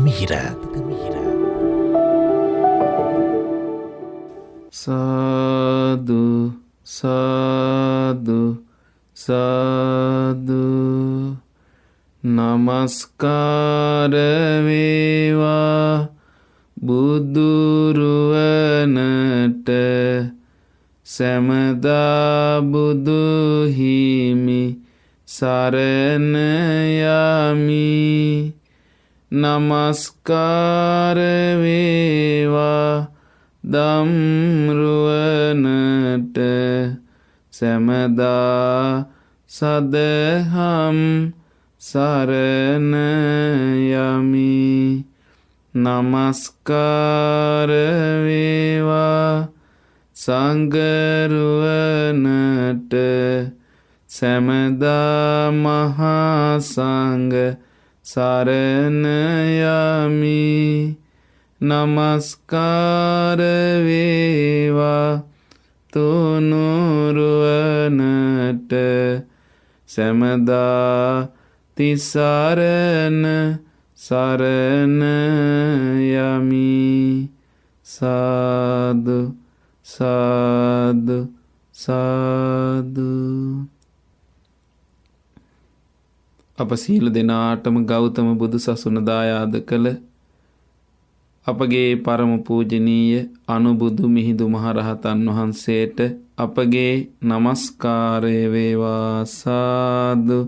මිහිර. සාදු සාදු සාදු නමස්කාර වේවා බුදුරුවනට සැමදා බුදු හිමි සරණ යමි. නමස්කාර වේවා ධම්රුවනට සැමදා සදහම් සරණ යමි. නමස්කාර වේවා සංඝරුවනට සැමදා මහා සංඝ සරණ යමි. නමස්කාර වේවා තුනුරුවනට සැමදා තිසරණ සරණ යමි. සාදු සාදු සාදු. අප සියලු දෙනාටම ගෞතම බුදු සසුන දායාද කළ අපගේ පරම පූජනීය අනුබුදු මිහිඳු මහරහතන් වහන්සේට අපගේ නමස්කාරය වේවා. සාදු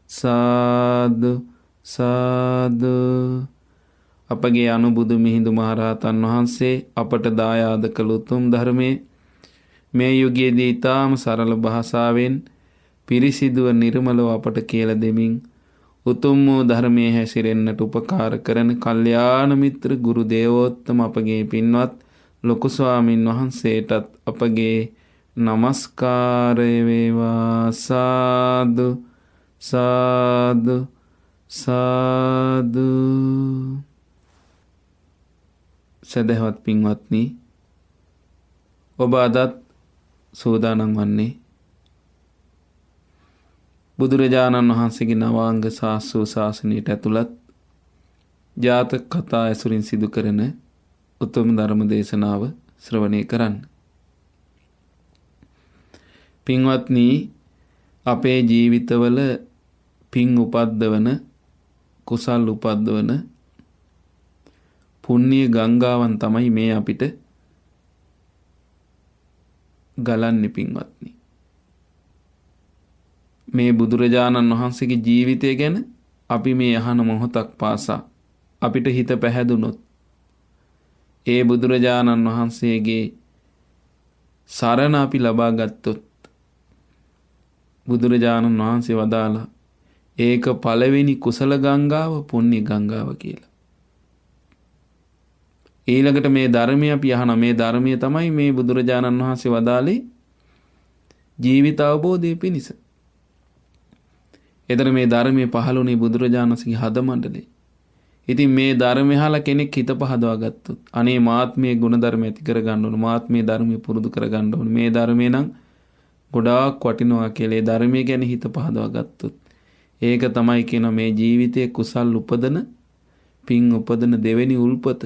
සාදු සාදු. අපගේ අනුබුදු මිහිඳු මහරහතන් වහන්සේ අපට දායාද කළ උතුම් ධර්මයේ මේ යුගයේදී ඊටාම සරල භාෂාවෙන් පිරිසිදුව නිර්මලව අපට කියලා දෙමින් උතුම් වූ ධර්මයේ හැසිරෙන්නට උපකාර කරන කල්යාණ මිත්‍ර ගුරු දේවෝත්තම අපගේ පින්වත් ලොකු ස්වාමින් වහන්සේටත් අපගේ නමස්කාරය වේවා. සාදු සාදු සාදු. සදහවත් පින්වත්නි, ඔබ අදත් සූදානම් වන්නේ බුදුරජාණන් වහන්සේගේ නවාංග ශාස්ත්‍රීය ශාසනයට ඇතුළත් ජාතක කතා ඇසුරින් සිදු කරන උතුම් ධර්ම දේශනාව ශ්‍රවණය කරන්න. පින්වත්නි, අපේ ජීවිතවල පින් උපද්දවන, කුසල් උපද්දවන පුණ්‍ය ගංගාවන් තමයි මේ අපිට ගලන්නේ. පින්වත්නි, මේ බුදුරජාණන් වහන්සේගේ ජීවිතය ගැන අපි මේ අහන මොහොතක් පාසා අපිට හිත පැහැදුනොත්, ඒ බුදුරජාණන් වහන්සේගේ සරණ අපි ලබා ගත්තොත්, බුදුරජාණන් වහන්සේ වදාලා ඒක පළවෙනි කුසල ගංගාව පුණ්‍ය ගංගාව කියලා. ඊළඟට මේ ධර්මය අපි අහන මේ ධර්මය තමයි මේ බුදුරජාණන් වහන්සේ වදාළේ ජීවිත අවබෝධය පිණිස. එතන මේ ධර්මයේ පහළුනේ බුදුරජාණන් වහන්සේගේ හද මණ්ඩලේ. ඉතින් මේ ධර්මය අහලා කෙනෙක් හිත පහදවා ගත්තොත්, අනේ මාත්මයේ ගුණධර්ම ඇති කර ගන්න ඕන, මාත්මයේ ධර්මයේ පුරුදු කර ගන්න ඕන, මේ ධර්මය නම් ගොඩාක් වටිනවා කියලා ඒ ධර්මය ගැන හිත පහදවා ගත්තොත්, ඒක තමයි කියන මේ ජීවිතයේ කුසල් උපදන, පින් උපදන දෙවෙනි උල්පත.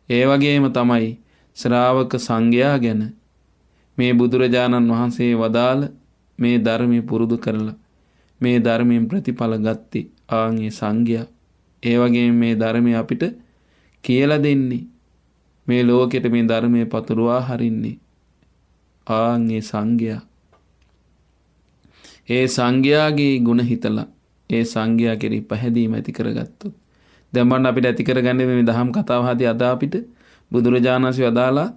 ඒ වගේම තමයි ශ්‍රාවක සංඝයා ගැන මේ බුදුරජාණන් වහන්සේ වදාළ මේ ධර්මයේ පුරුදු කරලා මේ ධර්මයෙන් ප්‍රතිඵල ගත්තේ ආන්ගේ සංඝයා. ඒ වගේම මේ ධර්මය අපිට කියලා දෙන්නේ, මේ ලෝකෙට මේ ධර්මයේ පතුරවා හරින්නේ ආන්ගේ සංඝයා. ඒ සංඝයාගේ ගුණ හිතලා ඒ සංඝයා කෙරෙහි පැහැදීම ඇති කරගත්තොත්, දැන් මම අපිට ඇති කරගන්නේ මේ දහම් කතාව හදී අද අපිට බුදුරජාණන් වහන්සේ වදාලා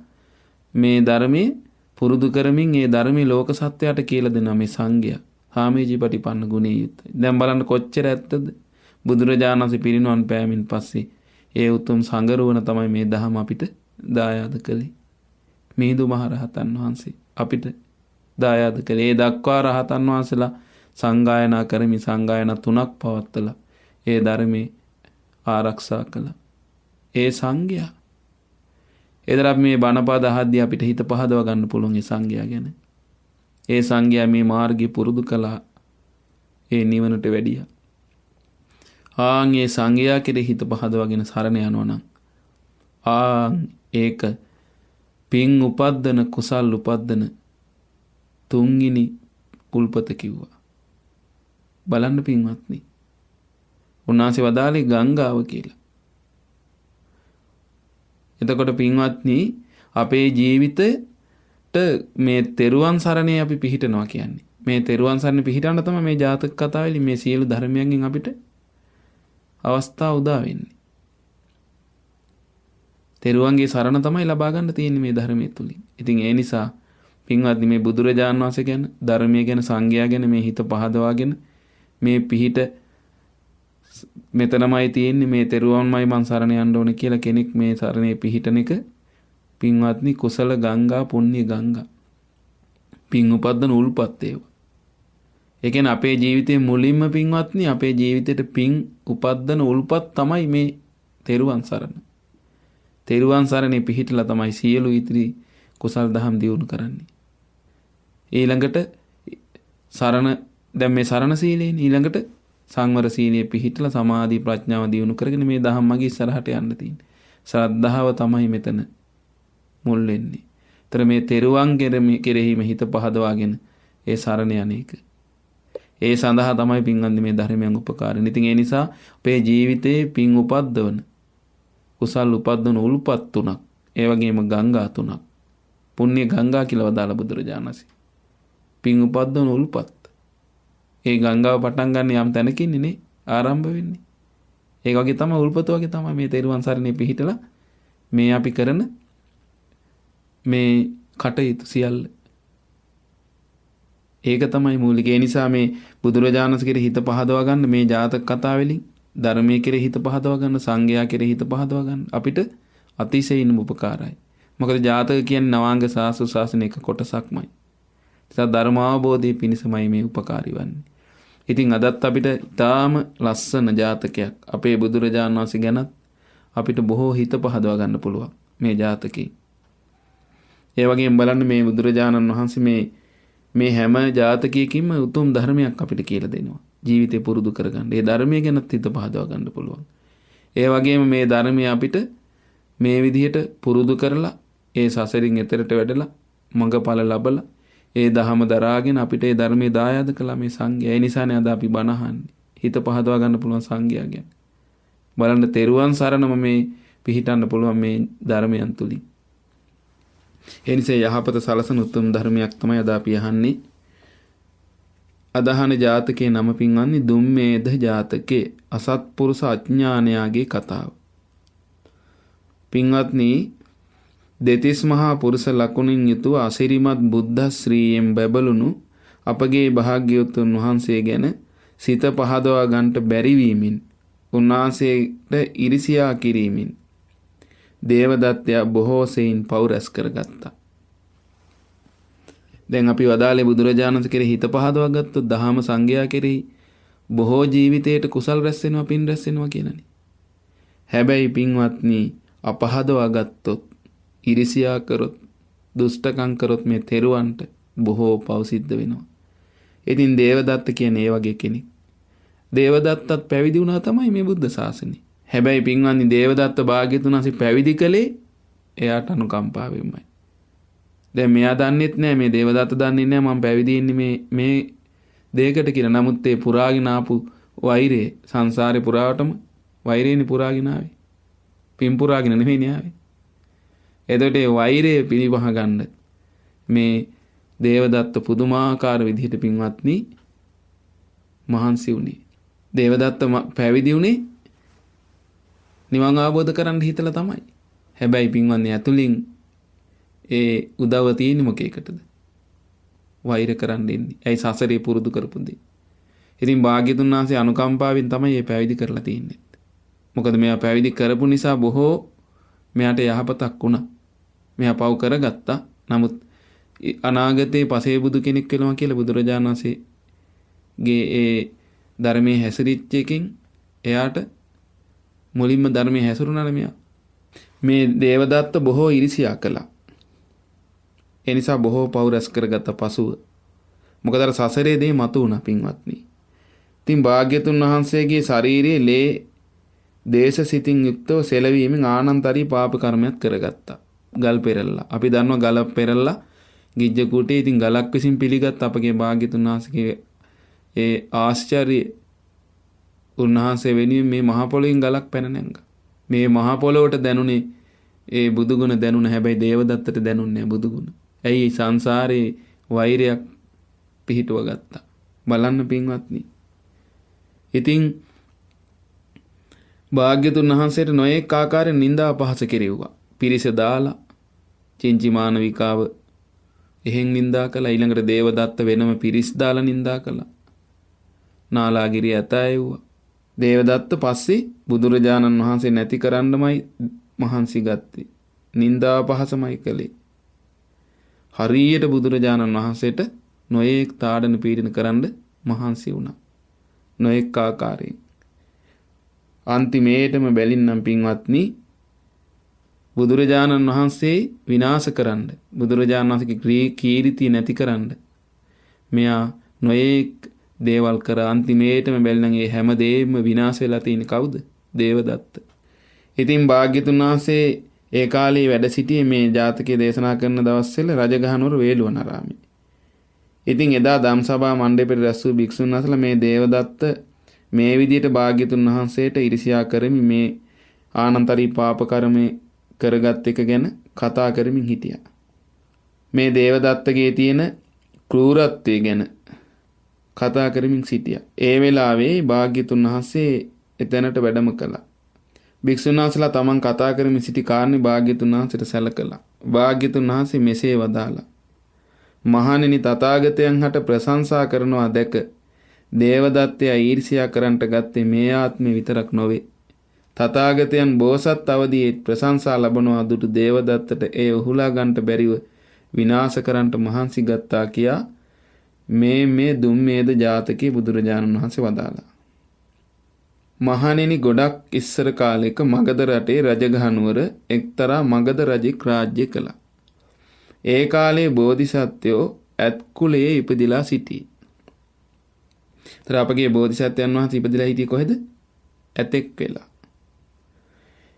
මේ ධර්මයේ පුරුදු කරමින් ඒ ධර්මයේ ලෝක සත්‍යයට කියලා දෙනවා මේ සංඝයා. හාමීජීපටිපන්න ගුණේ යුක්තයි. දැන් බලන්න කොච්චර ඇත්තද බුදුරජාණන් වහන්සේ පිරිනුවන් පෑමින් පස්සේ ඒ උතුම් සංගරුවන තමයි මේ දහම අපිට දායාද කළේ. මිහිඳු මහ රහතන් වහන්සේ අපිට දායාද කළේ. ඒ දක්වා රහතන් වහන්සේලා සංගායනා කරමින් සංගායනා 3ක් පවත්වලා ඒ ධර්මයේ ආරක්ෂා කළා. ඒ සංඝයා. එදර අපි මේ බණපද අහද්දී අපිට හිත පහදව ගන්න පුළුවන් ඒ සංඝයා ගැන. ඒ සංඝයා මේ මාර්ගය පුරුදු කළා. ඒ නිවනට වැඩියා. ආන්ගේ සංඝයා කෙරෙහි හිත පහදවාගෙන සරණ යනවා නම් ඒක පින් උපද්දන කුසල් උපද්දන තුන්ගිනි කුල්පත කිව්වා. බලන්න පින්වත්නි. උන්වහන්සේ වදාළේ ගංගාව කියලා. එතකොට පින්වත්නි අපේ ජීවිතයට මේ තෙරුවන් සරණේ අපි පිහිටනවා කියන්නේ. මේ තෙරුවන් සරණේ පිහිටන්න තමයි මේ ජාතක කතාවේදී මේ සියලු ධර්මයන්ගෙන් අපිට අවස්ථාව උදා වෙන්නේ. තෙරුවන්ගේ සරණ තමයි ලබා ගන්න තියෙන්නේ මේ ධර්මයේ තුලින්. ඉතින් ඒ නිසා පින්වත්නි මේ බුදුරජාණන් වහන්සේ ගැන ධර්මයේ ගැන සංඝයා ගැන මේ හිත පහදවාගෙන මේ පිහිට මෙතනමයි තියෙන්නේ මේ තෙරුවන්මයි මං සරණ යන්න ඕනේ කියලා කෙනෙක් මේ සරණේ පිහිටන එක පින්වත්නි කුසල ගංගා පුණ්‍ය ගංගා පින් උපද්දන උල්පත් ඒවා. ඒ කියන්නේ අපේ ජීවිතේ මුලින්ම පින්වත්නි අපේ ජීවිතේට පින් උපද්දන උල්පත් තමයි මේ තෙරුවන් සරණ. තෙරුවන් සරණේ පිහිටලා තමයි සියලු ඉතිරි කුසල් දහම් දියුණු කරන්නේ. ඊළඟට සරණ දැන් මේ සරණ සීලයෙන් ඊළඟට සංවර සීලයේ පිහිටලා සමාධි ප්‍රඥාව දියුණු කරගෙන මේ දහම් මගී ඉස්සරහට යන්න තියෙන්නේ. ශ්‍රද්ධාව තමයි මෙතන මුල් වෙන්නේ. ඒතර මේ තෙරුවන් කෙරෙහිම හිත පහදවාගෙන ඒ සරණ යන්නේක. ඒ සඳහා තමයි පින්වන්දි මේ ධර්මයන් උපකාරණ. ඉතින් ඒ නිසා අපේ ජීවිතේ පින් උපද්දවන කුසල් උපද්දවන උල්පත් තුනක්, ඒ වගේම ගංගා තුනක්. පුණ්‍ය ගංගා කියලා වදාළ බුදුරජාණන් වහන්සේ. පින් උපද්දවන උල්පත්. ඒ ගංගාව පටන් ගන්න යම් තැනකින්නේ නේ ආරම්භ වෙන්නේ. ඒ වගේ තමයි උල්පත වගේ තමයි මේ තෙරුවන් සරණේ පිහිටලා මේ අපි කරන මේ කටයුතු සියල්ල. ඒක තමයි මූලික. ඒ නිසා මේ බුදුරජාණන් කෙරෙහි හිත පහදවා ගන්න මේ ජාතක කතා වලින් ධර්මයේ කෙරෙහි හිත පහදවා ගන්න, සංඝයා කෙරෙහි හිත පහදවා ගන්න අපිට අතිශයින්ම උපකාරයි. මොකද ජාතක කියන්නේ නවාංග සාසු ශාසනික කොටසක්මයි. ඒ ධර්මාවබෝධයේ පිණිසමයි මේ උපකාරී වන්නේ. ඉතින් අදත් අපිට ඊටාම ලස්සන ජාතකයක් අපේ බුදුරජාණන් වහන්සේ ගැනත් අපිට බොහෝ හිත පහදවා ගන්න පුළුවන් මේ ජාතකේ. ඒ වගේම බලන්න මේ බුදුරජාණන් වහන්සේ මේ හැම ජාතකයකින්ම උතුම් ධර්මයක් අපිට කියලා දෙනවා. ජීවිතේ පුරුදු කරගන්න. ඒ ධර්මයේ ගැනත් හිත පහදවා ගන්න පුළුවන්. ඒ වගේම මේ ධර්මය අපිට මේ විදිහට පුරුදු කරලා ඒ සසරින් එතරට වැඩලා මඟඵල ලබලා ඒ දහම දරාගෙන අපිට ඒ ධර්මයේ දායාද කළා මේ සංඝයා. ඒ නිසානේ අද අපි බණ අහන්නේ. හිත පහදවා ගන්න පුළුවන් සංඝයා ගැන. බලන්න තෙරුවන් සරණම මේ පිහිටන්න පුළුවන් මේ ධර්මයන් තුලින්. ඒ නිසා යහපත සලසන උතුම් ධර්මයක් තමයි අද අපි අහන්නේ. අදහන ජාතකයේ නම පින්වන්නේ දුම්මේද ජාතකේ අසත්පුරුෂ අඥානයාගේ කතාව. පින්වත්නි දෙතිස් මහා පුරුෂ ලකුණින් යුතුව අසිරිමත් බුද්ධ ශ්‍රීයෙන් බැබළුණු අපගේ භාග්‍යවතුන් වහන්සේ ගැන සිත පහදවා ගන්නට බැරි වීමෙන් උන්වහන්සේට ඉරිසියා කිරීමෙන් දේවදත්තයා බොහෝ සෙයින් පව් රැස් කරගත්තා. දැන් අපි වදාළේ බුදුරජාණන් කෙරෙහි හිත පහදවා ගත්තොත් දහම සංඝයා කෙරෙහි බොහෝ ජීවිතයට කුසල් රැස් වෙනවා, පින් රැස් වෙනවා කියලානේ. හැබැයි පින්වත්නි අපහදවා ගත්තොත්, ඉරිසියා කරොත්, දුෂ්ටකම් කරොත් මේ තෙරුවන්ට බොහෝ පව් සිද්ධ වෙනවා. ඉතින් දේවදත්ත කියන්නේ ඒ වගේ කෙනෙක්. දේවදත්තත් පැවිදි වුණා තමයි මේ බුද්ධ ශාසනේ. හැබැයි පින්වත්නි දේවදත්ත භාග්‍යතුන් වහන්සේ පැවිදි කළේ එයාට අනුකම්පාවෙන්මයි. දැන් මෙයා දන්නෙත් නෑ, මේ දේවදත්ත දන්නේ නෑ මම පැවිදි ඉන්නේ මේ දෙයකට කියලා. නමුත් ඒ පුරාගෙන ආපු වෛරය සංසාරේ පුරාවටම වෛරේනේ පුරාගෙන ආවේ. පින් පුරාගෙන නෙමෙයි ආවේ. එතකොට ඒ වෛරය පිළිවහ ගන්න මේ දේවදත්ත පුදුමාකාර විදිහට පින්වත්නි මහන්සි වුණේ. දේවදත්ත පැවිදි වුණේ නිවන් අවබෝධ කරන්න හිතලා තමයි. හැබැයි පින්වත්නි ඇතුලින් ඒ උදව තියෙන්නේ මොකේකටද? වෛර කරන්න ඉන්නේ. ඇයි සසරේ පුරුදු කරපු දේ. ඉතින් භාග්‍යතුන් වහන්සේ අනුකම්පාවෙන් තමයි මේ පැවිදි කරලා තියෙන්නේ. මොකද මෙයා පැවිදි කරපු නිසා බොහෝ මෙයාට යහපතක් වුණා. මෙයා පව් කරගත්තා. නමුත් අනාගතේ පසේ බුදු කෙනෙක් වෙනවා කියලා බුදුරජාණන් වහන්සේගේ ඒ ධර්මයේ හැසිරිච්ච එකෙන් එයාට මුලින්ම ධර්මයේ හැසිරුණා මෙයා. මේ දේවදත්ත බොහෝ ඉරිසියා කළා. ඒ නිසා බොහෝ පව් රැස් කරගත්ත පසුව මොකද අර සසරේ දේ මතු වුණා පින්වත්නි. ඉතින් භාග්‍යතුන් වහන්සේගේ ශරීරයේ ලේ දේශ සිතින් යුක්තව සෙලවීමෙන් ආනන්තරී පාප කර්මයක් කරගත්තා. ගල් පෙරල්ලා. අපි දන්නවා ගල පෙරල්ලා ගිජ්ජ කුටේ ඉතින් ගලක් විසින් පිළිගත් අපගේ භාග්‍යතුන් වහන්සේගේ ඒ ආශ්චර්ය උන්වහන්සේ වෙනුවෙන් මේ මහ පොළොවෙන් ගලක් පැන නැංගා. මේ මහ පොළොවට දැනුනේ ඒ බුදුගුණ දැනුණ හැබැයි දේවදත්තට දැනුන්නේ නැහැ බුදුගුණ. ඇයි සංසාරේ වෛරයක් පිහිටුව ගත්තා. බලන්න පින්වත්නි. ඉතින් භාග්‍යතුන් වහන්සේට නොයෙක් ආකාරයෙන් නිନ୍ଦා අපහාස කෙරෙව්වා. පිරිස දාලා චින්චි මානවිකාව එහෙන් නිନ୍ଦා කළා. ඊළඟට දේවදත්ත වෙනම පිරිස් දාලා නිନ୍ଦා කළා. නාලාගිරිය ඇතෑවුවා. දේවදත්ත පස්සේ බුදුරජාණන් වහන්සේ නැති කරන්නමයි මහන්සි ගත්තේ. නිନ୍ଦා අපහාසමයි කළේ. හරියට බුදුරජාණන් වහන්සේට නොයෙක් තාඩන පීඩන කරන්න මහන්සි වුණා. නොයෙක් ආකාරයෙන්. අන්තිමේටම බැලින්නම් පින්වත්නි බුදුරජාණන් වහන්සේ විනාශ කරන්න, බුදුරජාණන් වහන්සේගේ කීර්තිය නැති කරන්න මෙයා නොයෙක් දේවල් කර අන්තිමේටම බැලුණා ඒ හැම දෙයක්ම විනාශ වෙලා තියෙන කවුද? දේවදත්ත. ඉතින් භාග්‍යතුන් වහන්සේ ඒ කාලේ වැඩ සිටියේ මේ ජාතකයේ දේශනා කරන දවස්වල රජගහනුවර වේළුවනාරාමේ. ඉතින් එදා ධම්සභා මණ්ඩපයේ රැස් වූ භික්ෂුන් වහන්සේලා මේ දේවදත්ත මේ විදිහට භාග්‍යතුන් වහන්සේට ඉරිසියා කරමින් මේ ආනන්තරී පාප කර්මේ කරගත් එක ගැන කතා කරමින් හිටියා. මේ දේවදත්තගේ තියෙන ක්‍රූරත්වය ගැන කතා කරමින් සිටියා. ඒ වෙලාවේ භාග්‍යතුන් වහන්සේ එතැනට වැඩම කළා. භික්ෂුන් වහන්සේලා තමන් කතා කරමින් සිටි කාරණේ භාග්‍යතුන් වහන්සේට සැලකලා. භාග්‍යතුන් වහන්සේ මෙසේ වදාලා. මහණෙනි තථාගතයන් හට ප්‍රශංසා කරනවා දැක දේවදත්තයා ඊර්ෂ්‍යා කරන්නට ගත්තේ මේ ආත්මේ විතරක් නොවේ. තථාගතයන් බෝසත් අවදියේ ප්‍රශංසා ලබනවා දුටු දේවදත්තට ඒ උහුලා ගන්නට බැරිව විනාශ කරන්නට මහන්සි ගත්තා කියා මේ දුම්මේද ජාතකයේ බුදුරජාණන් වහන්සේ වදාලා. මහණෙනි ගොඩක් ඉස්සර කාලයක මගධ රටේ රජගහනුවර එක්තරා මගධ රජෙක් රාජ්‍ය කළා. ඒ කාලේ බෝධිසත්වයෝ ඇත් කුලයේ ඉපදිලා සිටී. තර අපගේ බෝධිසත්වයන් වහන්සේ ඉපදිලා හිටියේ කොහෙද? ඇතෙක් වෙලා.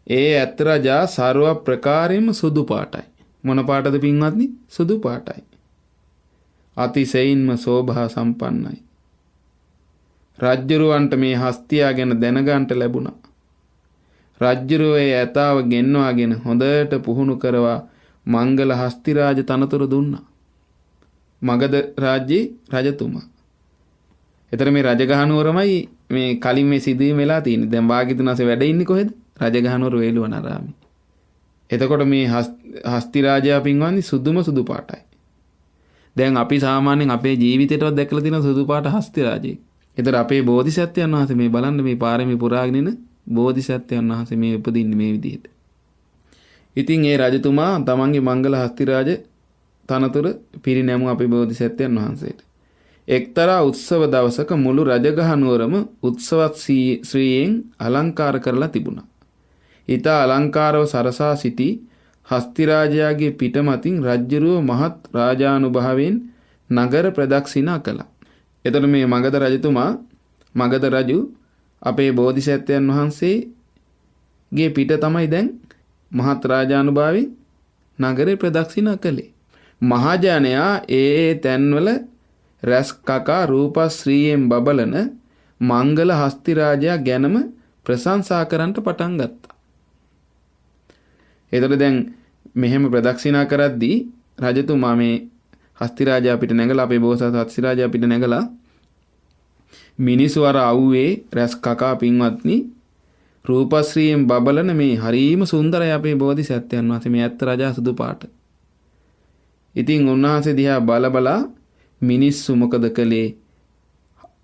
ඒ ඇත් රජා සර්ව ප්‍රකාරයෙන්ම සුදු පාටයි. මොන පාටද පින්වත්නි? සුදු පාටයි. අතිශයින්ම සෝභා සම්පන්නයි. රජ්ජුරුවන්ට මේ හස්තියා ගැන දැනගන්නට ලැබුණා. රජ්ජුරුව ඒ ඇතාව ගෙන්වාගෙන හොඳට පුහුණු කරවා මංගල හස්තිරාජ තනතුරු දුන්නා. මගධ රාජ්‍යයේ රජතුමා. එතන මේ රජගහනුවරමයි මේ කලින් මේ සිදුවීම වෙලා තියෙන්නේ. දැන් භාග්‍යතුන් වහන්සේ වැඩ ඉන්නේ කොහෙද? රජගහනුවර වේළුවනාරාමේ. එතකොට මේ හස්තිරාජයා පින්වන්දි සුදු පාටයි. දැන් අපි සාමාන්‍යයෙන් අපේ ජීවිතේටවත් දැකලා තියෙන සුදු පාට හස්තිරාජයෙක්. ඒතර අපේ බෝධිසත්වයන් වහන්සේ මේ බලන්න මේ පාරමී පුරාගෙන ඉන බෝධිසත්වයන් වහන්සේ මේ උපදින්නේ මේ විදිහට. ඉතින් ඒ රජතුමා තමන්ගේ මංගල හස්තිරාජ තනතුර පිරිනැමු අපේ බෝධිසත්වයන් වහන්සේට. එක්තරා උත්සව දවසක මුළු රජගහනුවරම උත්සවත් ශ්‍රීයෙන් අලංකාර කරලා තිබුණා. ඊට අලංකාරව සරසා සිටි හස්තිරාජයාගේ පිටමතින් රජ්ජුරුව මහත් රාජානුභාවයෙන් නගර ප්‍රදක්ෂිනා කළා. එතකොට මේ මගධ රජතුමා මගධ රජු අපේ බෝධිසත්වයන් වහන්සේගේ පිට තමයි දැන් මහත් රාජානුභාවයෙන් නගරේ ප්‍රදක්ෂිනා කළේ. මහජනයා ඒ තැන්වල රැස් කකා රූපශ්‍රීයෙන් බබලන මංගල හස්තිරාජයා ගැනම ප්‍රශංසා කරන්නට පටන් ගත්තා. එතකොට දැන් මෙහෙම ප්‍රදක්ෂිනා කරද්දී රජතුමා මේ හස්තිරාජයා පිට නැගලා අපේ බෝසත් හස්තිරාජයා පිට නැගලා මිනිසු අර අවුවේ රැස් කකා පින්වත්නි රූපශ්‍රීයෙන් බබලන මේ හරීම සුන්දරයි අපේ බෝධිසත්වයන් වහන්සේ මේ ඇත්ත රජා සුදු පාට. ඉතින් උන්වහන්සේ දිහා බලා මිනිස්සු මොකද කළේ?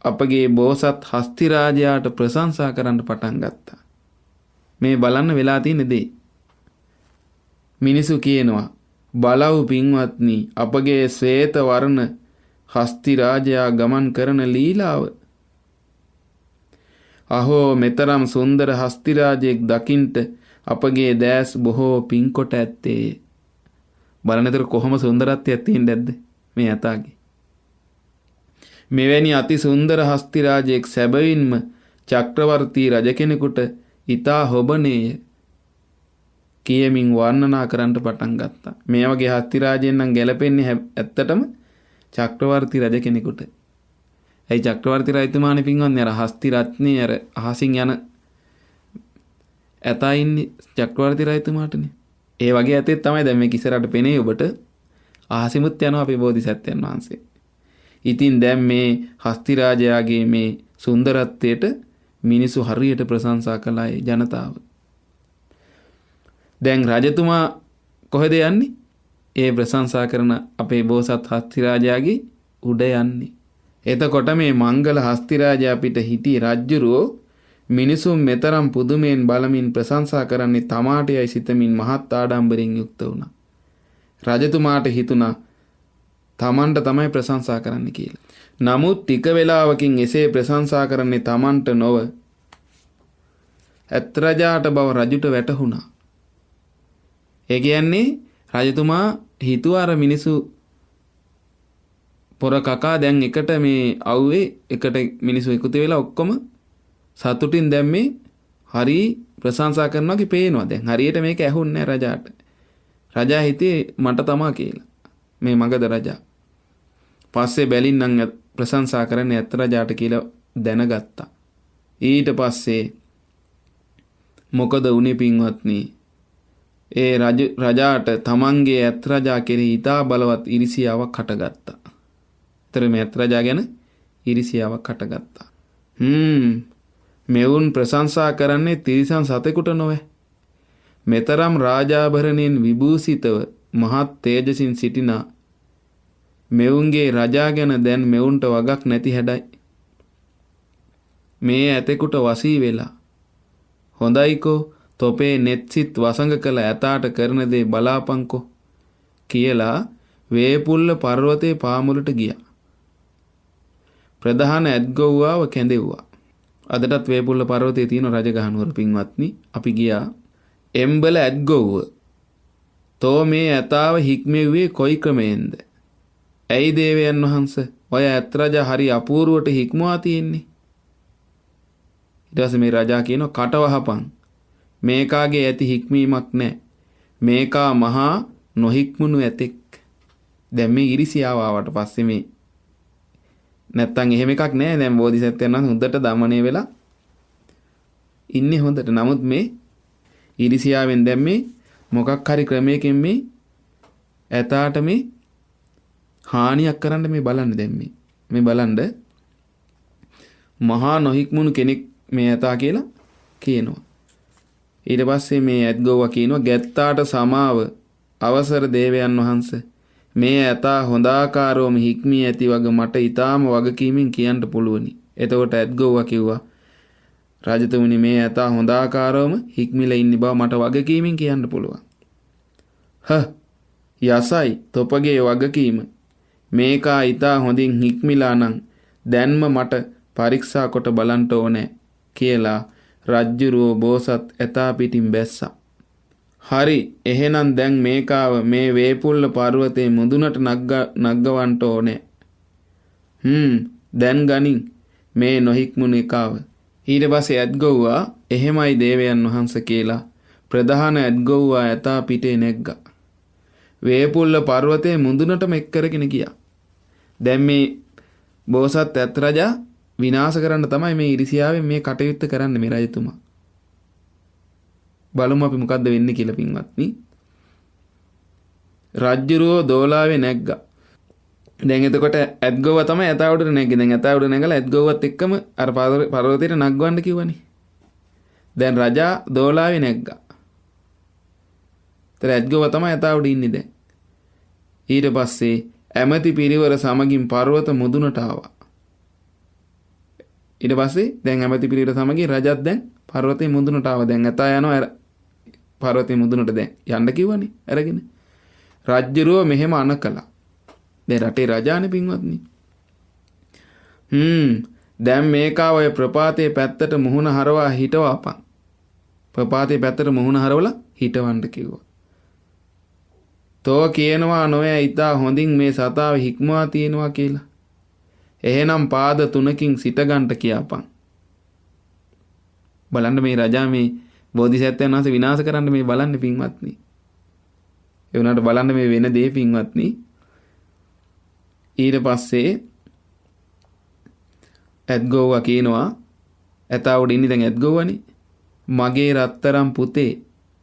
අපගේ බෝසත් හස්තිරාජයාට ප්‍රශංසා කරන්න පටන් ගත්තා. මේ බලන්න වෙලා තියෙන දේ. මිනිසු කියනවා බලව් පින්වත්නි අපගේ ශ්වේත වර්ණ හස්තිරාජයා ගමන් කරන ලීලාව. අහෝ මෙතරම් සුන්දර හස්තිරාජයෙක් දකින්ට අපගේ දැස් බොහෝ පින්කොට ඇත්තේ. බලනතර කොහොම සුන්දරත්වයක් තියෙන්නේ නැද්ද මේ යතාගේ. මෙවැනි අති සුන්දර හස්ති රාජයෙක් සැබවින්ම චක්‍රවර්ති රජ කෙනෙකුට ඊතා හොබනේය කියමින් වර්ණනා කරන්න පටන් ගත්තා. මේ වගේ හස්ති රාජයෙන් නම් ගැලපෙන්නේ ඇත්තටම චක්‍රවර්ති රජ කෙනෙකුට. ඒ චක්‍රවර්ති රජතුමානේ පින්වන්නේ අර හස්ති රත්නේ අර අහසින් යන ඇතා ඉන්නේ චක්‍රවර්ති රජතුමාටනේ. ඒ වගේ ඇතෙත් තමයි දැන් මේ ඉස්සරහට පෙනේ ඔබට අහසිමුත් යනවා අපේ බෝධිසත්වයන් වහන්සේ. ඉතින් දැන් මේ හස්ති රාජයාගේ මේ සුන්දරත්වයට මිනිසු හරියට ප්‍රශංසා කළා ඒ ජනතාව. දැන් රජතුමා කොහෙද යන්නේ? ඒ ප්‍රශංසා කරන අපේ බෝසත් හස්ති රාජයාගේ උඩ යන්නේ. එතකොට මේ මංගල හස්ති රාජයා පිට හිටි රජ්ජුරුවෝ මිනිසුන් මෙතරම් පුදුමයෙන් බලමින් ප්‍රශංසා කරන්නේ තමාටයයි සිතමින් මහත් ආඩම්බරයෙන් යුක්ත වුණා. රජතුමාට හිතුණා තමන්ට තමයි ප්‍රශංසා කරන්න කියලා. නමුත් ටික වේලාවකින් එසේ ප්‍රශංසා කරන්නේ තමන්ට නොව ඇත් රජාට බව රජුට වැටහුණා. ඒ කියන්නේ රජතුමා හිතුවා අර මිනිසු පොර කකා දැන් එකට මේ අවුවේ එකට මිනිසු එකතු වෙලා ඔක්කොම සතුටින් දැන් මේ හරි ප්‍රශංසා කරනවා කි පේනවා. දැන් හරියට මේක ඇහුන්නේ රජාට. රජා හිතේ මට තමා කියලා. මේ මගධ රජා. පස්සේ බැලින්නම් ප්‍රශංසා කරන්නේ ඇත් රජාට කියලා දැනගත්තා. ඊට පස්සේ මොකද වුනේ පින්වත්නි? ඒ රජාට තමන්ගේ ඇත් රජා කෙරෙහි ඉතා බලවත් ඉරිසියාවක් හටගත්තා. ඒතර මේ ඇත් රජා ගැන ඉරිසියාවක් හටගත්තා. මෙවුන් ප්‍රශංසා කරන්නේ තිරිසන් සතෙකුට නොවේ. මෙතරම් රාජාභරණයෙන් විභූෂිතව මහත් තේජසින් සිටිනා මෙවුන්ගේ රජා ගැන දැන් මෙවුන්ට වගක් නැති හැඩයි. මේ ඇතෙකුට වසී වෙලා හොඳයිකෝ තොපේ නෙත්සිත් වසඟ කළ ඇතාට කරන දේ බලාපංකෝ කියලා වේපුල්ල පර්වතයේ පාමුලට ගියා. ප්‍රධාන ඇත්ගොව්වාව කැඳෙව්වා. අදටත් වේපුල්ල පර්වතයේ තියෙන රජගහනුවර පින්වත්නි අපි ගියා. එම්බල ඇත්ගොව්ව තෝ මේ ඇතාව හික්මෙව්වේ කොයි ක්‍රමයෙන්ද? ඇයි දේවයන් වහන්ස ඔය ඇත් රජා හරි අපූර්වට හික්මවා තියෙන්නේ? ඊට පස්සේ මේ රජා කියනවා කටවහපන්. මේකාගේ ඇති හික්මීමක් නැහැ. මේකා මහා නොහික්මුණු ඇතෙක්. දැන් මේ ඉරිසියාව ආවට පස්සේ මේ නැත්තම් එහෙම එකක් නැහැ. දැන් බෝධිසත්වයන් වහන්සේ හොඳට දමණය වෙලා ඉන්නේ හොඳට. නමුත් මේ ඉරිසියාවෙන් දැන් මේ මොකක් හරි ක්‍රමයකින් මේ ඇතාට මේ හානියක් කරන්න මේ බලන්න දැන් මේ බලන්න මහා නොහික්මුණු කෙනෙක් මේ ඇතා කියලා කියනවා. ඊට පස්සේ මේ ඇත්ගොව්වා කියනවා ගැත්තාට සමාව අවසර දේවයන් වහන්සේ මේ ඇතා හොඳාකාරවම හික්මී ඇති වග මට ඊටාම වගකීමෙන් කියන්න පුළුවනි. එතකොට ඇත්ගොව්වා කිව්වා රජතුමනි මේ ඇතා හොඳාකාරවම හික්මිලා ඉන්න බව මට වගකීමෙන් කියන්න පුළුවන්. යසයි තොපගේ වගකීම. මේකා ඊටා හොඳින් හික්මිලා නම් දැන්ම මට පරීක්ෂා කොට බලන්න ඕනේ කියලා රජ්ජුරුවෝ බෝසත් ඇතා පිටින් බැස්සා. හරි එහෙනම් දැන් මේකාව මේ වේපුල්ල පර්වතයේ මුදුනට නග්ගවන්න ඕනේ. දැන් ගනින් මේ නොහික්මුණු එකාව. ඊට පස්සේ ඇත්ගොව්වා එහෙමයි දේවයන් වහන්සේ කියලා ප්‍රධාන ඇත්ගොව්වා ඇතා පිටේ නැග්ගා. වේපුල්ල පර්වතයේ මුදුනටම එක් කරගෙන ගියා. දැන් මේ බෝසත් ඇත් රජා විනාශ කරන්න තමයි මේ ඉරිසියාවෙන් මේ කටයුත්ත කරන්නේ මේ රජතුමා. බලමු අපි මොකද්ද වෙන්නේ කියලා පින්වත්නි. රජ්ජුරුවෝ දෝලාවේ නැග්ගා. දැන් එතකොට ඇත්ගොව්ව තමයි ඇතා උඩට නැග්ගේ. දැන් ඇතා උඩ නැගලා ඇත්ගොව්වත් එක්කම අර පර්වතයට නගවන්න කිව්වනේ. දැන් රජා දෝලාවේ නැග්ගා. ඒතර ඇත්ගොව්ව තමයි ඇතා උඩ ඉන්නේ දැන්. ඊට පස්සේ ඇමති පිරිවර සමගින් පර්වත මුදුනට ආවා. ඊට පස්සේ දැන් ඇමති පිරිවර සමගින් රජත් දැන් පර්වතයේ මුදුනට ආවා. දැන් ඇතා යනවා පර්වතයේ මුදුනට දැන් යන්න කිව්වනේ අරගෙන. රජ්ජුරුව මෙහෙම අනකලා. දැන් රටේ රජානේ පින්වත්නි. දැන් මේකා ඔය ප්‍රපාතයේ පැත්තට මුහුණ හරවා හිටවපන්. ප්‍රපාතයේ පැත්තට මුහුණ හරවලා හිටවන්න කිව්වා. තෝ කියනවා නොවේ ඊතා හොඳින් මේ සතාව හික්මවා තියෙනවා කියලා. එහෙනම් පාද 3කින් සිට ගන්නට කියපන්. බලන්න මේ රජා මේ බෝධිසත්වයන් වහන්සේ විනාශ කරන්න මේ බලන්න පින්වත්නි. ඒ වුණාට බලන්න මේ වෙන දේ පින්වත්නි. ඊට පස්සේ ඇත්ගොව්වා කියනවා ඇතා උඩ ඉන්නේ දැන් ඇත්ගොව්වනේ. මගේ රත්තරන් පුතේ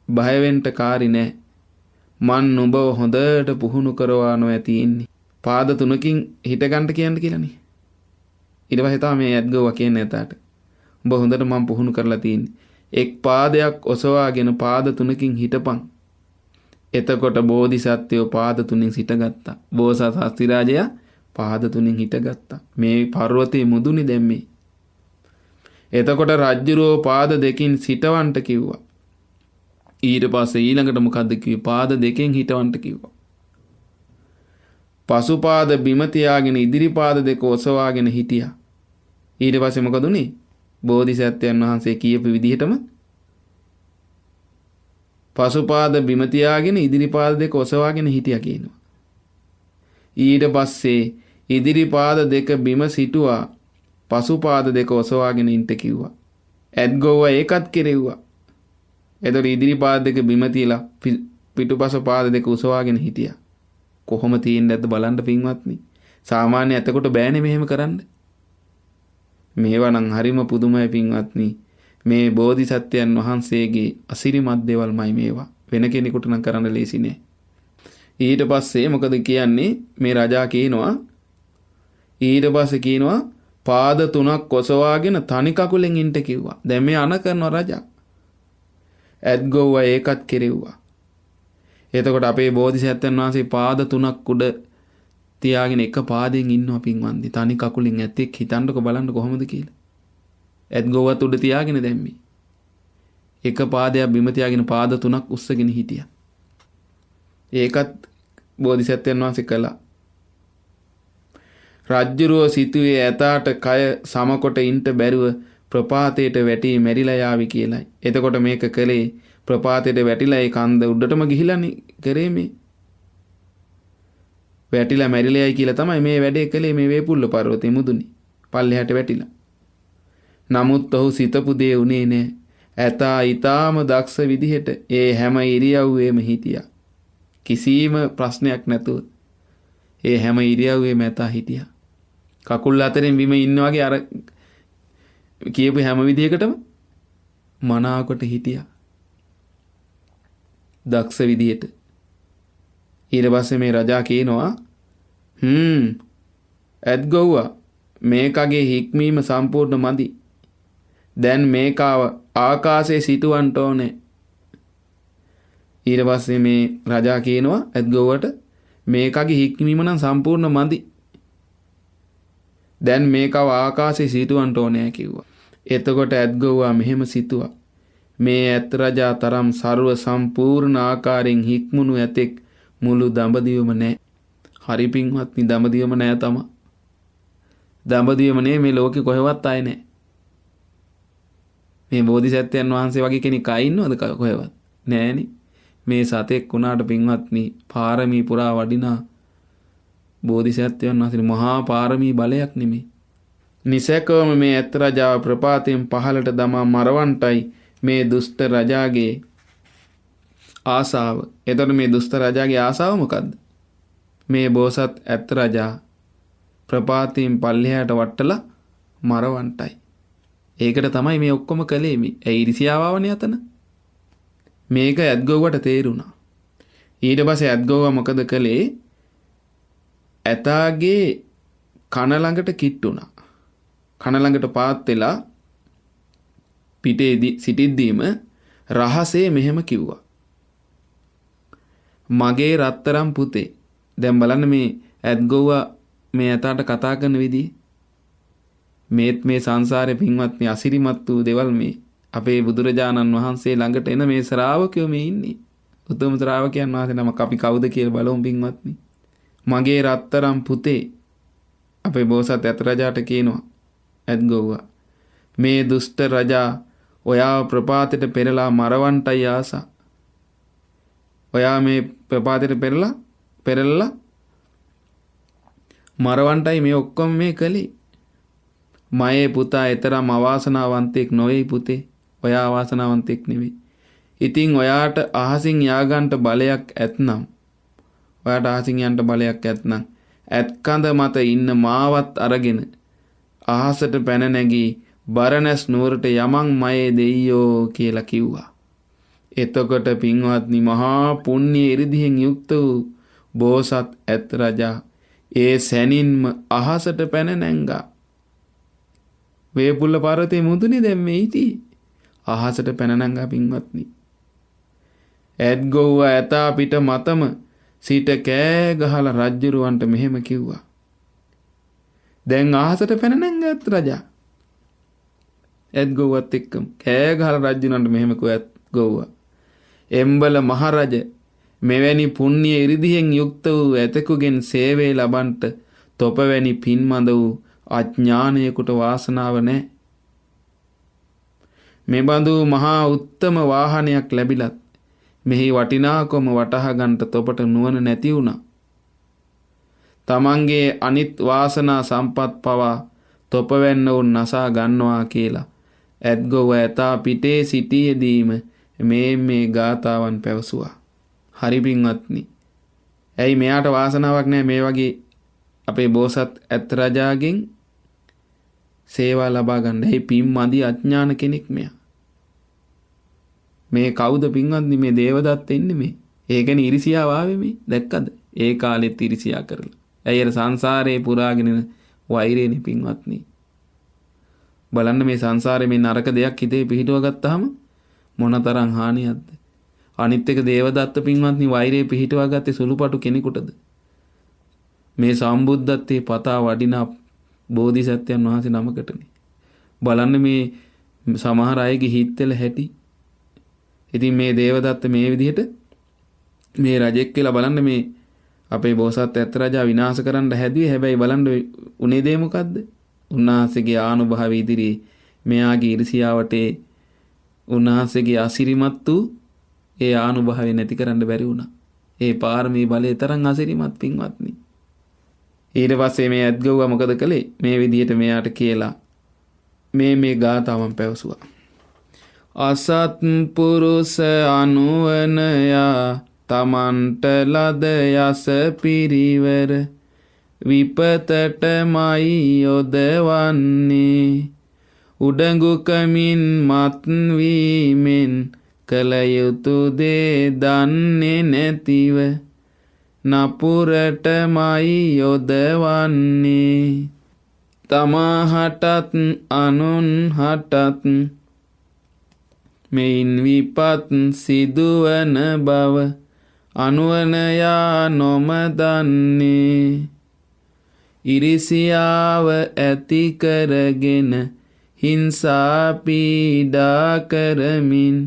බය වෙන්න කාරි නෑ. මන් නුඹව හොඳට පුහුණු කරවා නොඇති ඉන්නේ. පාද 3කින් හිට ගන්න කියන්න කියලානේ. ඊට පස්සේ තමයි මේ ඇත්ගොව්වා කියන්නේ ඇතාට. උඹ හොඳට මම පුහුණු කරලා තියෙන්නේ. එක් පාදයක් ඔසවාගෙන පාද 3කින් හිටපන්. එතකොට බෝධිසත්වයෝ පාද 3න් සිටගත්තා. බෝසත් හස්තිරාජයා පාද 3න් හිටගත්තා. මේ පර්වතයේ මුදුනේ දැම්මේ. එතකොට රජ්ජුරුවෝ පාද 2කින් සිටවන්ට කිව්වා. ඊට පස්සේ ඊළඟට මොකද්ද කිව්වේ? පාද 2කින් හිටවන්ට කිව්වා. පසු පාද බිම තියාගෙන ඉදිරි පාද 2 ඔසවාගෙන හිටියා. ඊට පස්සේ මොකද උනේ? බෝධිසත්වයන් වහන්සේ කියපු විදිහටම පසු පාද බිම තියාගෙන ඉදිරි පාද 2 ඔසවාගෙන හිටියා කියනවා. ඊට පස්සේ ඉදිරි පාද 2 බිම සිටුවා පසු පාද 2 ඔසවාගෙන ඉන්න කිව්වා. ඇත්ගොව්වා ඒකත් කෙරෙව්වා. එතකොට ඉදිරි පාද 2 බිම තියලා පිටුපස පාද 2 ඔසවාගෙන හිටියා. කොහොම තියෙන්නේ නැද්ද බලන්න පින්වත්නි. සාමාන්‍ය එතකොට බෑනේ මෙහෙම කරන්න. මේවා නම් හරිම පුදුමයි පින්වත්නි. මේ බෝධිසත්වයන් වහන්සේගේ අසිරිමත් දේවල්මයි මේවා. වෙන කෙනෙකුට නම් කරන්න ලේසි නෑ. ඊට පස්සේ මොකද කියන්නේ? මේ රජා කියනවා පාද 3ක් ඔසවාගෙන තනි කකුලෙන් ඉන්න කිව්වා. දැන් මේ අණ කරනවා රජා. ඇත්ගොව්වා ඒකත් කෙරෙව්වා. එතකොට අපේ බෝධිසත්වයන් වහන්සේ පාද 3ක් උඩ තියාගෙන එක පාදයෙන් ඉන්නවා පින්වන්දි. තනි කකුලින් ඇත්තෙක් හිතන්නකො බලන්න කොහොමද කියලා. ඇත්ගොව්වත් උඩ තියාගෙන දැම්මේ. එක පාදයක් බිම තියාගෙන පාද 3ක් උස්සගෙන හිටියා. ඒකත් බෝධිසත්වයන් වහන්සේ කළා. රජ්ජුරුව සිතුවේ ඇතාට කය සමකොට ඉන්න බැරුව ප්‍රපාතයට වැටි මැරිලා යාවි කියලයි. එතකොට මේක කළේ ප්‍රපාතයට වැටිලා ඒ කන්ද උඩටම ගිහිලානේ කරේ මේ. වැටිලා මැරිලයි කියලා තමයි මේ වැඩේ කළේ මේ වේපුල්ල පර්වතේ මුදුනේ. පල්ලෙහාට වැටිලා. නමුත් ඔහු සිතපු දේ උනේ නෑ. ඇතා ඊටාම දක්ෂ විදිහට ඒ හැම ඉරියව්වෙම හිටියා. කිසිම ප්‍රශ්නයක් නැතුව ඒ හැම ඉරියව්වෙම ඇතා හිටියා. කකුල් අතරින් බිම ඉන්න වගේ අර කියපු හැම විදිහකටම මනාවකට හිටියා. දක්ෂ විදිහට. ඊට පස්සේ මේ රජා කියනවා ඇත්ගොව්වා මේකගේ හික්මීම සම්පූර්ණ මදි. දැන් මේකාව ආකාශයේ සිටවන්න ඕනේ. ඊට පස්සේ මේ රජා කියනවා ඇත්ගොව්වට මේකගේ හික්මීම නම් සම්පූර්ණ මදි. දැන් මේකව ආකාශයේ සිටවන්න ඕනේ කිව්වා. එතකොට ඇත්ගොව්වා මෙහෙම සිතුවා. මේ ඇත් රජා තරම් ਸਰව සම්පූර්ණ ආකාරයෙන් හික්මුණු ඇතෙක් මුළු දඹදිවම නැහැ. හරි පින්වත්නි දඹදිවම නැහැ තමයි. දඹදිවම නේ මේ ලෝකේ කොහෙවත් ආයේ නැහැ. මේ බෝධිසත්වයන් වහන්සේ වගේ කෙනෙක් ආයේ ඉන්නවද කොහෙවත්? නැහැනේ. මේ සතෙක් වුණාට පින්වත්නි පාරමී පුරා වඩිනා බෝධිසත්වයන් වහන්සේ මහා පාරමී බලයක් නෙමෙයි. නිසකවම මේ ඇත් රජාව ප්‍රපාතයෙන් පහළට දමා මරවන්ටයි මේ දුෂ්ට රජාගේ ආසාව. එතකොට මේ දුෂ්ට රජාගේ ආසාව මොකද්ද? මේ බෝසත් ඇත් රජා ප්‍රපාතයෙන් පල්ලෙහාට වට්ටලා මරවන්ටයි. ඒකට තමයි මේ ඔක්කොම කළේ මේ. ඒ ඉරිසියාවවනේ අතන. මේක ඇත්ගොව්වට තේරුණා. ඊට පස්සේ ඇත්ගොව්වා මොකද කළේ? ඇතාගේ කන ළඟට කිට්ටුණා. කන ළඟට පාත් වෙලා පිටේදී සිටිද්දීම රහසේ මෙහෙම කිව්වා. මගේ රත්තරන් පුතේ. දැන් බලන්න මේ ඇත්ගොව්වා මේ ඇතාට කතා කරන විදිහ. මේ සංසාරේ පින්වත්නි අසිරිමත් වූ දේවල් මේ අපේ බුදුරජාණන් වහන්සේ ළඟට එන මේ ශ්‍රාවකයෝ මේ ඉන්නේ. උතුම් ශ්‍රාවකයන් වහන්සේ නමක් අපි කවුද කියලා බලමු පින්වත්නි. මගේ රත්තරන් පුතේ අපේ බෝසත් ඇත් රජාට කියනවා ඇත්ගොව්වා මේ දුෂ්ට රජා ඔයාව ප්‍රපාතයට පෙරලා මරවන්ටයි ආසා. ඔයා මේ ප්‍රපාතයට පෙරලා මරවන්ටයි මේ ඔක්කොම මේ කළේ. මයේ පුතා එතරම් අවාසනාවන්තෙක් නොවේ පුතේ. ඔයා අවාසනාවන්තෙක් නෙවෙයි. ඉතින් ඔයාට අහසින් යාගන්ට බලයක් ඇත්නම් ඔයාට අහසින් යන්න බලයක් ඇත්නම් ඇත්කඳ මත ඉන්න මාවත් අරගෙන අහසට පැන නැගී බරණැස් නුවරට යමන් මයේ දෙයියෝ කියලා කිව්වා. එතකොට පින්වත්නි මහා පුණ්‍ය ඉරිදිහෙන් යුක්ත වූ බෝසත් ඇත් රජා ඒ සැනින්ම අහසට පැන නැංගා. වේපුල්ල පර්වතයේ මුදුනේ දැන් මේ හිටියේ. අහසට පැන නැංගා පින්වත්නි. ඇත් ගොව්ව ඇතා පිට මතම සිට කෑ ගහලා රජ්ජුරුවන්ට මෙහෙම කිව්වා. දැන් අහසට පැන නැංගා ඇත් රජා. ඇත් ගොව්වත් එක්කම කෑ ගහලා රජ්ජුරුවන්ට මෙහෙම කිව්වා ඇත් ගොව්වා. එම්බල මහරජ මෙවැනි පුණ්‍ය ඉරිදිහෙන් යුක්ත වූ ඇතෙකුගෙන් සේවය ලබන්ට තොපවැනි පින්මඳ වූ අඥානයෙකුට වාසනාව නැහැ. මෙබඳු මහා උත්තම වාහනයක් ලැබිලත් මෙහි වටිනාකම වටහා ගන්නට තොපට නුවණ නැති වුණා. තමන්ගේ අනිත් වාසනා සම්පත් පවා තොපවැන්න උන් නසා ගන්නවා කියලා ඇත්ගොව ඇතා පිටේ සිටියේදීම මේ ගාතාවන් පැවසුවා. හරි පින්වත්නි. ඇයි මෙයාට වාසනාවක් නැහැ මේ වගේ අපේ බෝසත් ඇත් රජාගෙන් සේවා ලබා ගන්න. ඇයි පින් මදි අඥාන කෙනෙක් මෙයා. මේ කවුද පින්වත්නි මේ දේවදත්ත ඉන්නේ මේ. ඒකනේ ඉරිසියාව ආවේ මේ. දැක්කද? ඒ කාලෙත් ඉරිසියා කරලා. ඇයි අර සංසාරේ පුරාගෙන වෛරේනේ පින්වත්නි. බලන්න මේ සංසාරේ මේ නරක දෙයක් හිතේ පිහිටව ගත්තාම මොනතරම් හානියක්ද. අනිත් එක දේවදත්ත පින්වත්නි වෛරේ පිහිටවා ගත්තේ සුළුපටු කෙනෙකුටද. මේ සම්බුද්ධත්වයේ පතා වඩිනා බෝධිසත්වයන් වහන්සේ නමකටනේ. බලන්න මේ සමහර අයගේ හිත්වල හැටි. ඉතින් මේ දේවදත්ත මේ විදිහට මේ රජෙක් කියලා බලන්න මේ අපේ බෝසත් ඇත් රජා විනාශ කරන්න හැදුවේ. හැබැයි බලන්න උනේ දේ මොකද්ද? උන්වහන්සේගේ ආනුභාව ඉදිරියේ මෙයාගේ ඉරිසියාවට උන්වහන්සේගේ අසිරිමත් වූ ඒ ආනුභාවය නැති කරන්න බැරි වුණා. ඒ පාරමී බලය තරම් අසිරිමත් පින්වත්නි. ඊට පස්සේ මේ ඇත්ගොව්වා මොකද කළේ? මේ විදිහට මෙයාට කියලා මේ ගාතාවන් පැවසුවා. අසත් පුරුෂ අනුවනයා තමන්ට ලද යස පිරිවර විපතටමයි යොදවන්නේ උඩඟුකමින් මත්වීමෙන් කළ යුතු දේ දන්නේ නැතිව නපුරටමයි යොදවන්නේ තමා හටත් අනුන් හටත් මෙයින් විපත් සිදුවන බව අනුවනයා නොමදන්නේ ඉරිසියාව ඇති කරගෙන හිංසා පීඩා කරමින්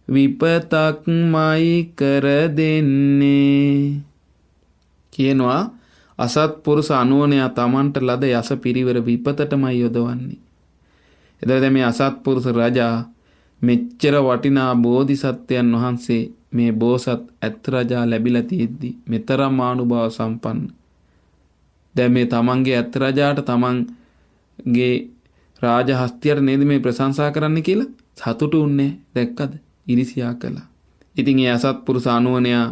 විපතක්මයි කර දෙන්නේ කියනවා. අසත්පුරුෂ අනුවනයා තමන්ට ලද යස පිරිවර විපතටමයි යොදවන්නේ. එතකොට මේ අසත්පුරුෂ රජා මෙච්චර වටිනා බෝධිසත්වයන් වහන්සේ මේ බෝසත් ඇත් රජා ලැබිලා තියෙද්දි මෙතරම් ආනුභාව සම්පන්න. දැන් මේ තමන්ගේ ඇත් රජාට තමන්ගේ රාජහස්තියට නේද මේ ප්‍රශංසා කරන්න කියලා සතුටු උන්නේ. දැක්කද? ඉරිසියා කළා. ඉතින් ඒ අසත්පුරුෂ අනුවනයා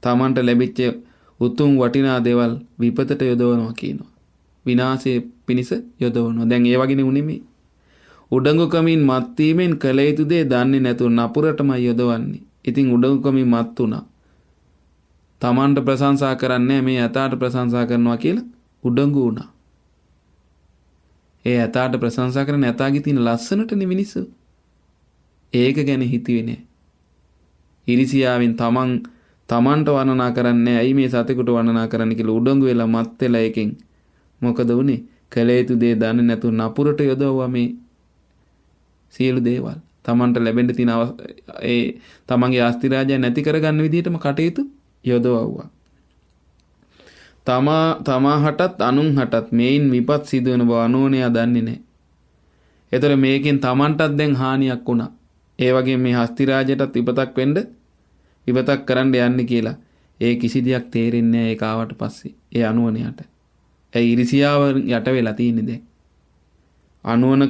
තමන්ට ලැබිච්ච උතුම් වටිනා දේවල් විපතට යොදවනවා කියනවා. විනාශයේ පිණිස යොදවනවා. දැන් ඒ වගේනේ උනේ මේ. උඩඟුකමින් මත්වීමෙන් කළ යුතු දේ දන්නේ නැතුව නපුරටමයි යොදවන්නේ. ඉතින් උඩඟුකමින් මත් වුණා. තමන්ට ප්‍රශංසා කරන්නේ මේ ඇතාට ප්‍රශංසා කරනවා කියලා උඩඟු වුණා. ඒ ඇතාට ප්‍රශංසා කරන ඇතාගේ තියෙන ලස්සනටනේ මිනිස්සු. ඒක ගැන හිතුවේ නෑ. ඉරිසියාවෙන් තමන්ට වර්ණනා කරන්නේ ඇයි මේ සතෙකුට වර්ණනා කරන්න කියලා උඩඟු වෙලා මත් වෙලා එකෙන් මොකද වුනේ? කළ යුතු දේ දන්නේ නැතුව නපුරට යොදවුවා මේ සියලු දේවල්. තමන්ට ලැබෙන්න තියෙන ඒ තමන්ගේ ආස්ති රාජ්‍යය නැති කරගන්න විදිහටම කටයුතු යොදවුවා. තමා හටත් අනුන් හටත් මේන් විපත් සිදුවන බව අනුවනයා දන්නේ නැහැ. ඒතර මේකෙන් තමන්ටත් දැන් හානියක් වුණා. ඒ වගේ මේ හස්ති රාජයටත් විපතක් කරන්න යන්නේ කියලා ඒ කිසි දෙයක් තේරෙන්නේ නැහැ ඒක ආවට පස්සේ ඒ අනුවනයාට. ඒ ඉරිසියාව යට වෙලා තියෙන්නේ දැන්. අනුවන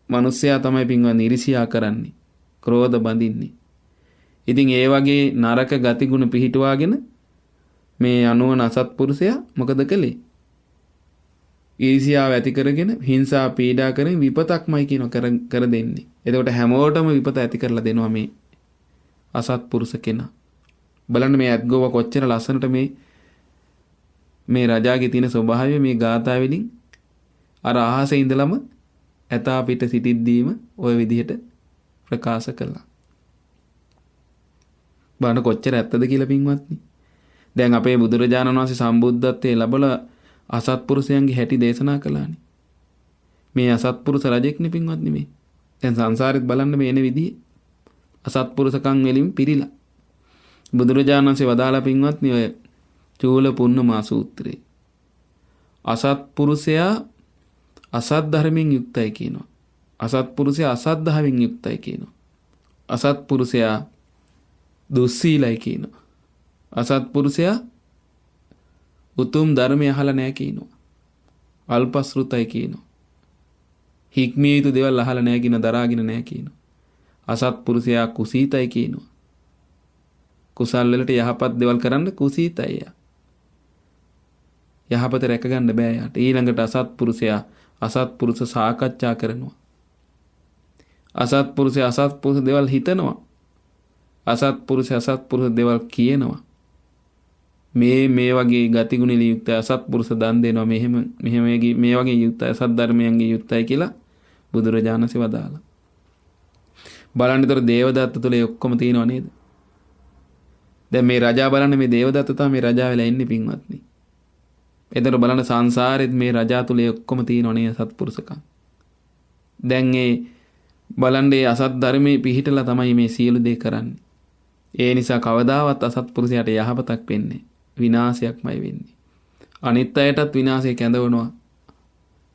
මිනිස්සයා තමයි පින්වත්නි ඉරිසියා කරන්නේ. ක්‍රෝධ බඳින්නේ. ඉතින් ඒ වගේ නරක ගතිගුණ පිහිටුවාගෙන මේ අනුවන අසත්පුරුෂයා මොකද කළේ? ඊර්ෂ්‍යාව ඇති කරගෙන හිංසා පීඩා කරමින් විපතක්මයි කියන කර දෙන්නේ. එතකොට හැමෝටම විපත ඇති කරලා දෙනවා මේ අසත්පුරුෂ කෙනා. බලන්න මේ ඇත්ගොව කොච්චර ලස්සනට මේ රජාගේ තියෙන ස්වභාවය මේ ගාථා වලින් අර අහසේ ඉඳලම ඇතා පිට සිටිද්දීම ওই විදිහට ප්‍රකාශ කළා. බලන්න කොච්චර ඇත්තද කියලා පින්වත්නි. දැන් අපේ බුදුරජාණන් වහන්සේ සම්බුද්ධත්වයේ ලැබලා අසත්පුරුෂයන්ගේ හැටි දේශනා කළානේ. මේ අසත්පුරුෂ රජෙක්නේ පින්වත්නි මේ. දැන් සංසාරෙත් බලන්න මේ එන විදිහ අසත්පුරුෂකම් වලින් පිරීලා. බුදුරජාණන් වහන්සේ වදාලා පින්වත්නි ඔය චූල පුන්නමා සූත්‍රයේ අසත්පුරුෂයා අසත් ධර්මයෙන් යුක්තයි කියනවා. අසත්පුරුෂයා අසත් ධර්මයෙන් යුක්තයි කියනවා. අසත්පුරුෂයා දුස්සීලයි කියනවා. අසත්පුරුෂයා උතුම් ධර්මය අහලා නැහැ කියනවා. අල්පශ්‍රුතයි කියනවා. හික්මිය යුතු දේවල් අහලා නැහැ කියන දරාගෙන නැහැ කියනවා. අසත්පුරුෂයා කුසීතයි කියනවා. කුසල් වලට යහපත් දේවල් කරන්න කුසීතයි. යහපත රැක ගන්න බෑ යාට. ඊළඟට අසත්පුරුෂයා අසත්පුරුෂ සාකච්ඡා කරනවා. අසත්පුරුෂයා අසත්පුරුෂ දේවල් හිතනවා. අසත්පුරුෂයා අසත්පුරුෂ දේවල් කියනවා. මේ වගේ ගතිගුණ යුක්ත අසත්පුරුෂ දන් දෙනවා. මේ වගේ යුක්ත අසත් ධර්මයන්ගේ යුක්තයි කියලා බුදුරජාණන් වහන්සේ වදාළා. බලන්නතර දේවදත්ත තුල ඔක්කොම තියෙනව නේද? දැන් මේ රජා බලන්න මේ දේවදත්ත තමයි මේ රජා වෙලා ඉන්නේ පින්වත්නි. එතන බලන්න සංසාරෙත් මේ රජා තුල ඔක්කොම තියෙනව නේ සත්පුරුෂකම්. දැන් ඒ බලන්නේ අසත් ධර්මයේ පිහිටලා තමයි මේ සියලු දේ කරන්නේ. ඒ නිසා කවදාවත් අසත්පුරුෂයාට යහපතක් වෙන්නේ විනාශයක්මයි වෙන්නේ. අනිත් අයටත් විනාශය කැඳවනවා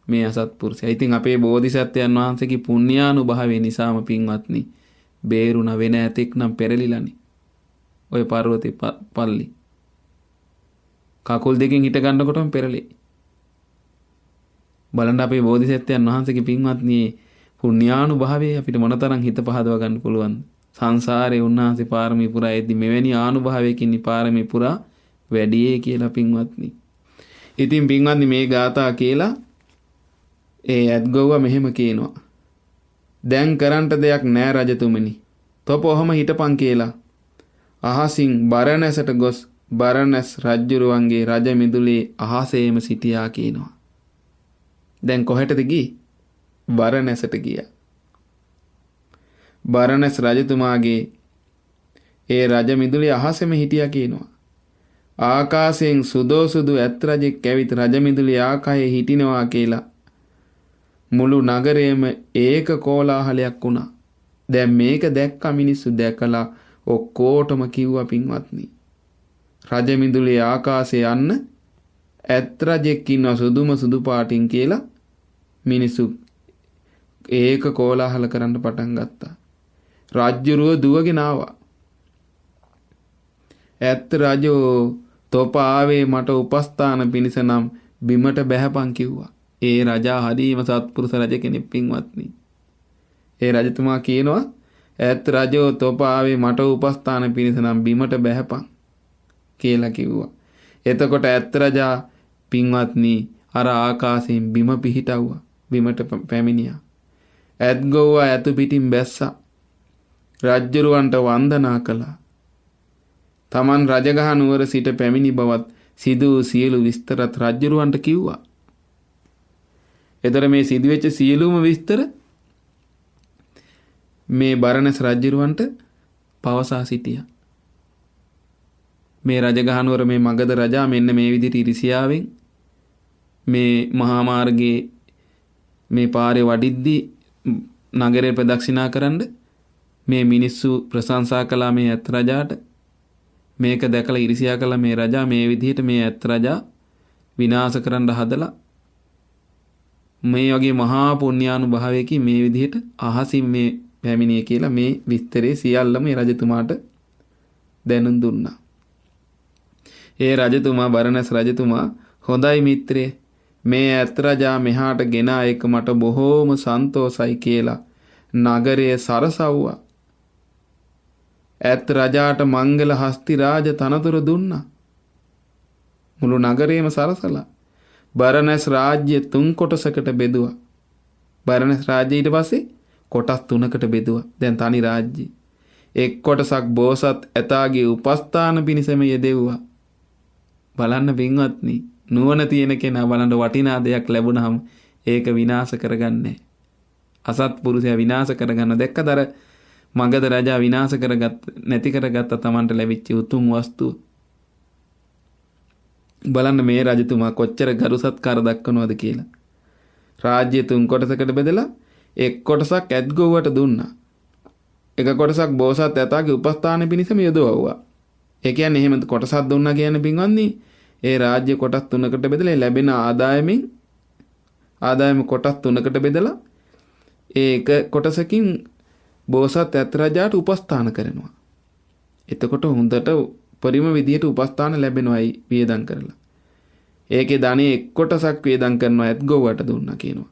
මේ අසත්පුරුෂයා. ඉතින් අපේ බෝධිසත්වයන් වහන්සේගේ පුණ්‍යානුභාවය නිසාම පින්වත්නි බේරුණ වෙන ඇතෙක් නම් පෙරලිලානේ. ඔය පර්වතේ පල්ලි කකුල් දෙකෙන් හිට ගන්නකොටම පෙරලේ. බලන්න අපේ බෝධිසත්වයන් වහන්සේගේ පින්වත්නි පුණ්‍යානුභාවය අපිට මොනතරම් හිත පහදවා ගන්න පුළුවන්ද? සංසාරේ උන්වහන්සේ පාරමී පුරා එද්දි මෙවැනි ආනුභාවයකින් පාරමී පුරා වැඩියේ කියලා පින්වත්නි. ඉතින් පින්වත්නි මේ ගාථා කියලා ඒ ඇත්ගොව්ව මෙහෙම කියනවා. දැන් කරන්ට දෙයක් නෑ රජතුමනි. තොප ඔහම හිටපන් කියලා. අහසින් බරණැසට ගොස් බරණැස් රජ්ජුරුවන්ගේ රජ මිදුලේ අහසේම සිටියා කියනවා. දැන් කොහෙටද ගියේ? බරණැසට ගියා. බරණැස් රජතුමාගේ ඒ රජ මිදුලේ අහසෙම හිටියා කියනවා. ආකාශයෙන් සුදෝ සුදු ඇත් රජෙක් ඇවිත් රජ මිදුලේ ආකාශයේ හිටිනවා කියලා මුළු නගරයේම ඒක කෝලාහලයක් වුණා. දැන් මේක දැක්ක මිනිස්සු දැකලා ඔක්කොටම කිව්වා පින්වත්නි. රජ මිදුලේ ආකාශයේ යන්න ඇත් රජෙක් ඉන්නවා සුදුම සුදු පාටින් කියලා මිනිස්සු ඒක කෝලාහල කරන්න පටන් ගත්තා. රාජ්‍යරුව දුවගෙන ආවා. ඇත් රජෝ තොප ආවේ මට උපස්ථාන පිණිස නම් බිමට බැහැපන් කිව්වා. ඒ රජා හරීම සත්පුරුෂ රජ කෙනෙක් පින්වත්නි. ඒ රජතුමා කියනවා ඇත් රජෝ තොප ආවේ මට උපස්ථාන පිණිස නම් බිමට බැහැපන් කියලා කිව්වා. එතකොට ඇත් රජා පින්වත්නි අර ආකාශයෙන් බිම පිහිටවුවා. බිමට පැමිණියා. ඇත්ගොව්ව ඇතු පිටින් බැස්සා. රජ්ජුරුවන්ට වන්දනා කළා. තමන් රජගහ නුවර සිට පැමිණි බවත් සිදු සියලු විස්තරත් රජ්ජුරුවන්ට කිව්වා. එතර මේ සිදුවෙච්ච සියලුම විස්තර මේ බරණැස් රජ්ජුරුවන්ට පවසා සිටියා. මේ රජගහ නුවර මේ මගධ රජා මෙන්න මේ විදිහට ඉරිසියාවෙන් මේ මහා මාර්ගයේ මේ පාරේ වඩිද්දී නගරය ප්‍රදක්ෂිනා කරන්න මේ මිනිස්සු ප්‍රශංසා කළා මේ ඇත් රජාට. මේක දැකලා ඉරිසියා කළා මේ රජා මේ විදිහට මේ ඇත් රජා විනාශ කරන්න හදලා මේ වගේ මහා පුණ්‍යානුභාවයකින් මේ විදිහට අහසින් මේ පැමිණිය කියලා මේ විස්තරේ සියල්ලම මේ රජතුමාට දැනුම් දුන්නා. ඒ රජතුමා බරණැස් රජතුමා හොඳයි මිත්‍රේ මේ ඇත් රජා මෙහාට ගෙනා එක මට බොහෝම සන්තෝසයි කියලා නගරයේ සරසව්වා. ඇත් රජාට මංගල හස්ති රාජ තනතුර දුන්නා. මුළු නගරේම සරසලා බරණැස් රාජ්‍ය 3 කොටසකට බෙදුවා. බරණැස් රාජ්‍ය ඊට පස්සේ කොටස් 3කට බෙදුවා. දැන් තනි රාජ්‍ය. එක් කොටසක් බෝසත් ඇතාගේ උපස්ථාන පිණිසම යෙදෙව්වා. බලන්න පින්වත්නි, නුවණ තියෙන කෙනා බලන්න වටිනා දෙයක් ලැබුණාම ඒක විනාශ කරගන්නේ. අසත්පුරුෂයා විනාශ කරගන්න දැක්කදර මගධ රජා විනාශ කරගත් නැති කරගත්ත තමන්ට ලැබිච්ච උතුම් වස්තුව. බලන්න මේ රජතුමා කොච්චර ගරු සත්කාර දක්වනවද කියලා. රාජ්‍ය 3 කොටසකට බෙදලා එක් කොටසක් ඇත්ගොව්වට දුන්නා. එක කොටසක් බෝසත් ඇතාගේ උපස්ථාන පිණිසම යොදවුවා. ඒ කියන්නේ එහෙම කොටසක් දුන්නා කියන්නේ පින්වත්නි, ඒ රාජ්‍ය කොටස් 3කට බෙදලා ලැබෙන ආදායම කොටස් 3කට බෙදලා ඒ එක කොටසකින් බෝසත් ඇත් රජාට උපස්ථාන කරනවා. එතකොට හොඳට පරිම විදියට උපස්ථාන ලැබෙනවායි වියදම් කරලා. ඒකේ ධනෙ එක් කොටසක් වියදම් කරනවා ඇත්ගොව්වට දුන්නා කියනවා.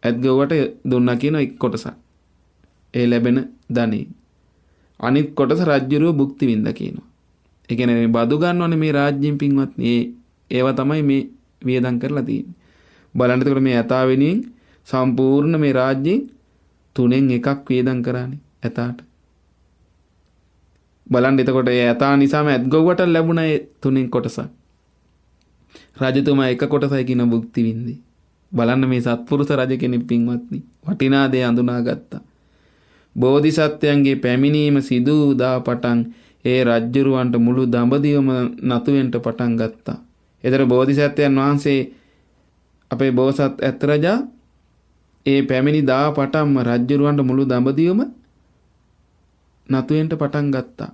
ඇත්ගොව්වට දුන්නා කියන එක් කොටසක්. ඒ ලැබෙන ධනෙ. අනිත් කොටස රජ්ජුරුව භුක්ති විඳ කියනවා. ඒ කියන්නේ මේ බදු ගන්නවනේ මේ රාජ්‍යයෙන් පින්වත්නි. ඒවා තමයි මේ වියදම් කරලා තියෙන්නේ. බලන්න එතකොට මේ ඇතා වෙනුවෙන් සම්පූර්ණ මේ රාජ්‍යයෙන් 3න් එකක් වියදම් කරානේ ඇතාට. බලන්න එතකොට ඒ ඇතා නිසාම ඇත්ගොව්වට ලැබුණ ඒ 3න් කොටසක්. රජතුමා එක කොටසයි කියන භුක්ති විඳි. බලන්න මේ සත්පුරුෂ රජ කෙනෙක් පින්වත්නි වටිනා දේ අඳුනාගත්තා. බෝධිසත්වයන්ගේ පැමිණීම සිදු දා පටන් ඒ රජ්ජුරුවන්ට මුළු දඹදිවම නතු වෙන්න පටන් ගත්තා. ඒතර බෝධිසත්වයන් වහන්සේ අපේ බෝසත් ඇත් රජා ඒ පැමිණි දා පටන්ම රජ්ජුරුවන්ට මුළු දඹදිවම නතු වෙන්න පටන් ගත්තා.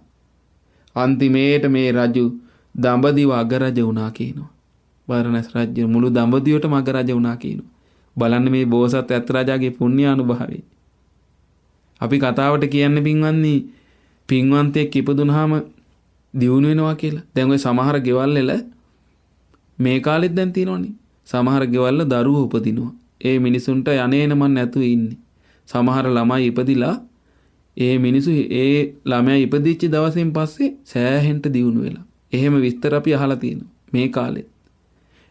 අන්තිමේට මේ රජු දඹදිව අගරජ වුණා කියනවා. බරණැස් රජු මුළු දඹදිවටම අගරජ වුණා කියනවා. බලන්න මේ බෝසත් ඇත් රජාගේ පුණ්‍යානුභාවය. අපි කතාවට කියන්නේ පින්වත්නි, පින්වන්තයෙක් ඉපදුනහම දියුණු වෙනවා කියලා. දැන් ওই සමහර ගෙවල් වල මේ කාලෙත් දැන් තියෙනවනේ. සමහර ගෙවල් වල දරුවෝ උපදිනවා. ඒ මිනිසුන්ට යන්නේන මන් නැතුව ඉන්නේ. සමහර ළමයි ඉපදිලා ඒ මිනිසු ඒ ළමයා ඉපදිච්ච දවසෙන් පස්සේ සෑහෙන්න දියුණු වෙලා. එහෙම විස්තර අපි අහලා තියෙනවා මේ කාලෙත්.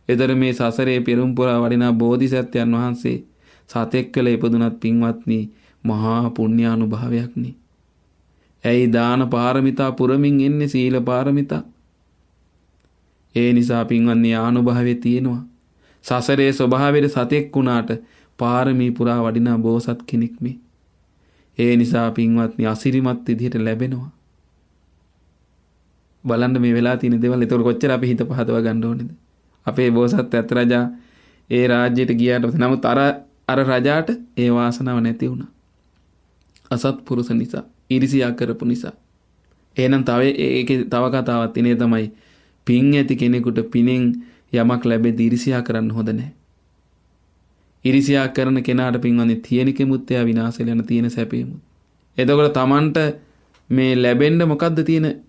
එතර මේ සසරේ පෙරම් පුරා වඩිනා බෝධිසත්වයන් වහන්සේ සතෙක් වෙලා ඉපදුනත් පින්වත්නි මහා පුණ්‍යානුභාවයක් නේ. ඇයි දාන පාරමිතා පුරමින් එන්නේ සීල පාරමිතා. ඒ නිසා පින්වත්නි ආනුභාවය තියෙනවා. සසරේ ස්වභාවයේ සතෙක් වුණාට පාරමී පුරා වඩිනා බෝසත් කෙනෙක් මේ. ඒ නිසා පින්වත්නි අසිරිමත් විදිහට ලැබෙනවා. බලන්න මේ වෙලා තියෙන දේවල් ඒතකොට කොච්චර අපි හිත පහදවා ගන්න ඕනේද? අපේ බෝසත් ඇත් රජා ඒ රාජ්‍යයට ගියාට නමුත් අර රජාට ඒ වාසනාව නැති වුණා. අසත්පුරුෂ නිසා, ඊර්ෂියා කරපු නිසා. එහෙනම් ඒකේ තව කතාවක් තියෙනේ තමයි පින් ඇති කෙනෙකුට පිනෙන් යමක් ලැබෙද්දී ඊර්ෂියා කරන්න හොඳ නැහැ. ඊර්ෂියා කරන කෙනාට පින්වන්නේ තියෙන කෙමුත් එයා විනාශ වෙලා යන තියෙන සැපෙමුත්. එතකොට Tamanට මේ ලැබෙන්න මොකද්ද තියෙන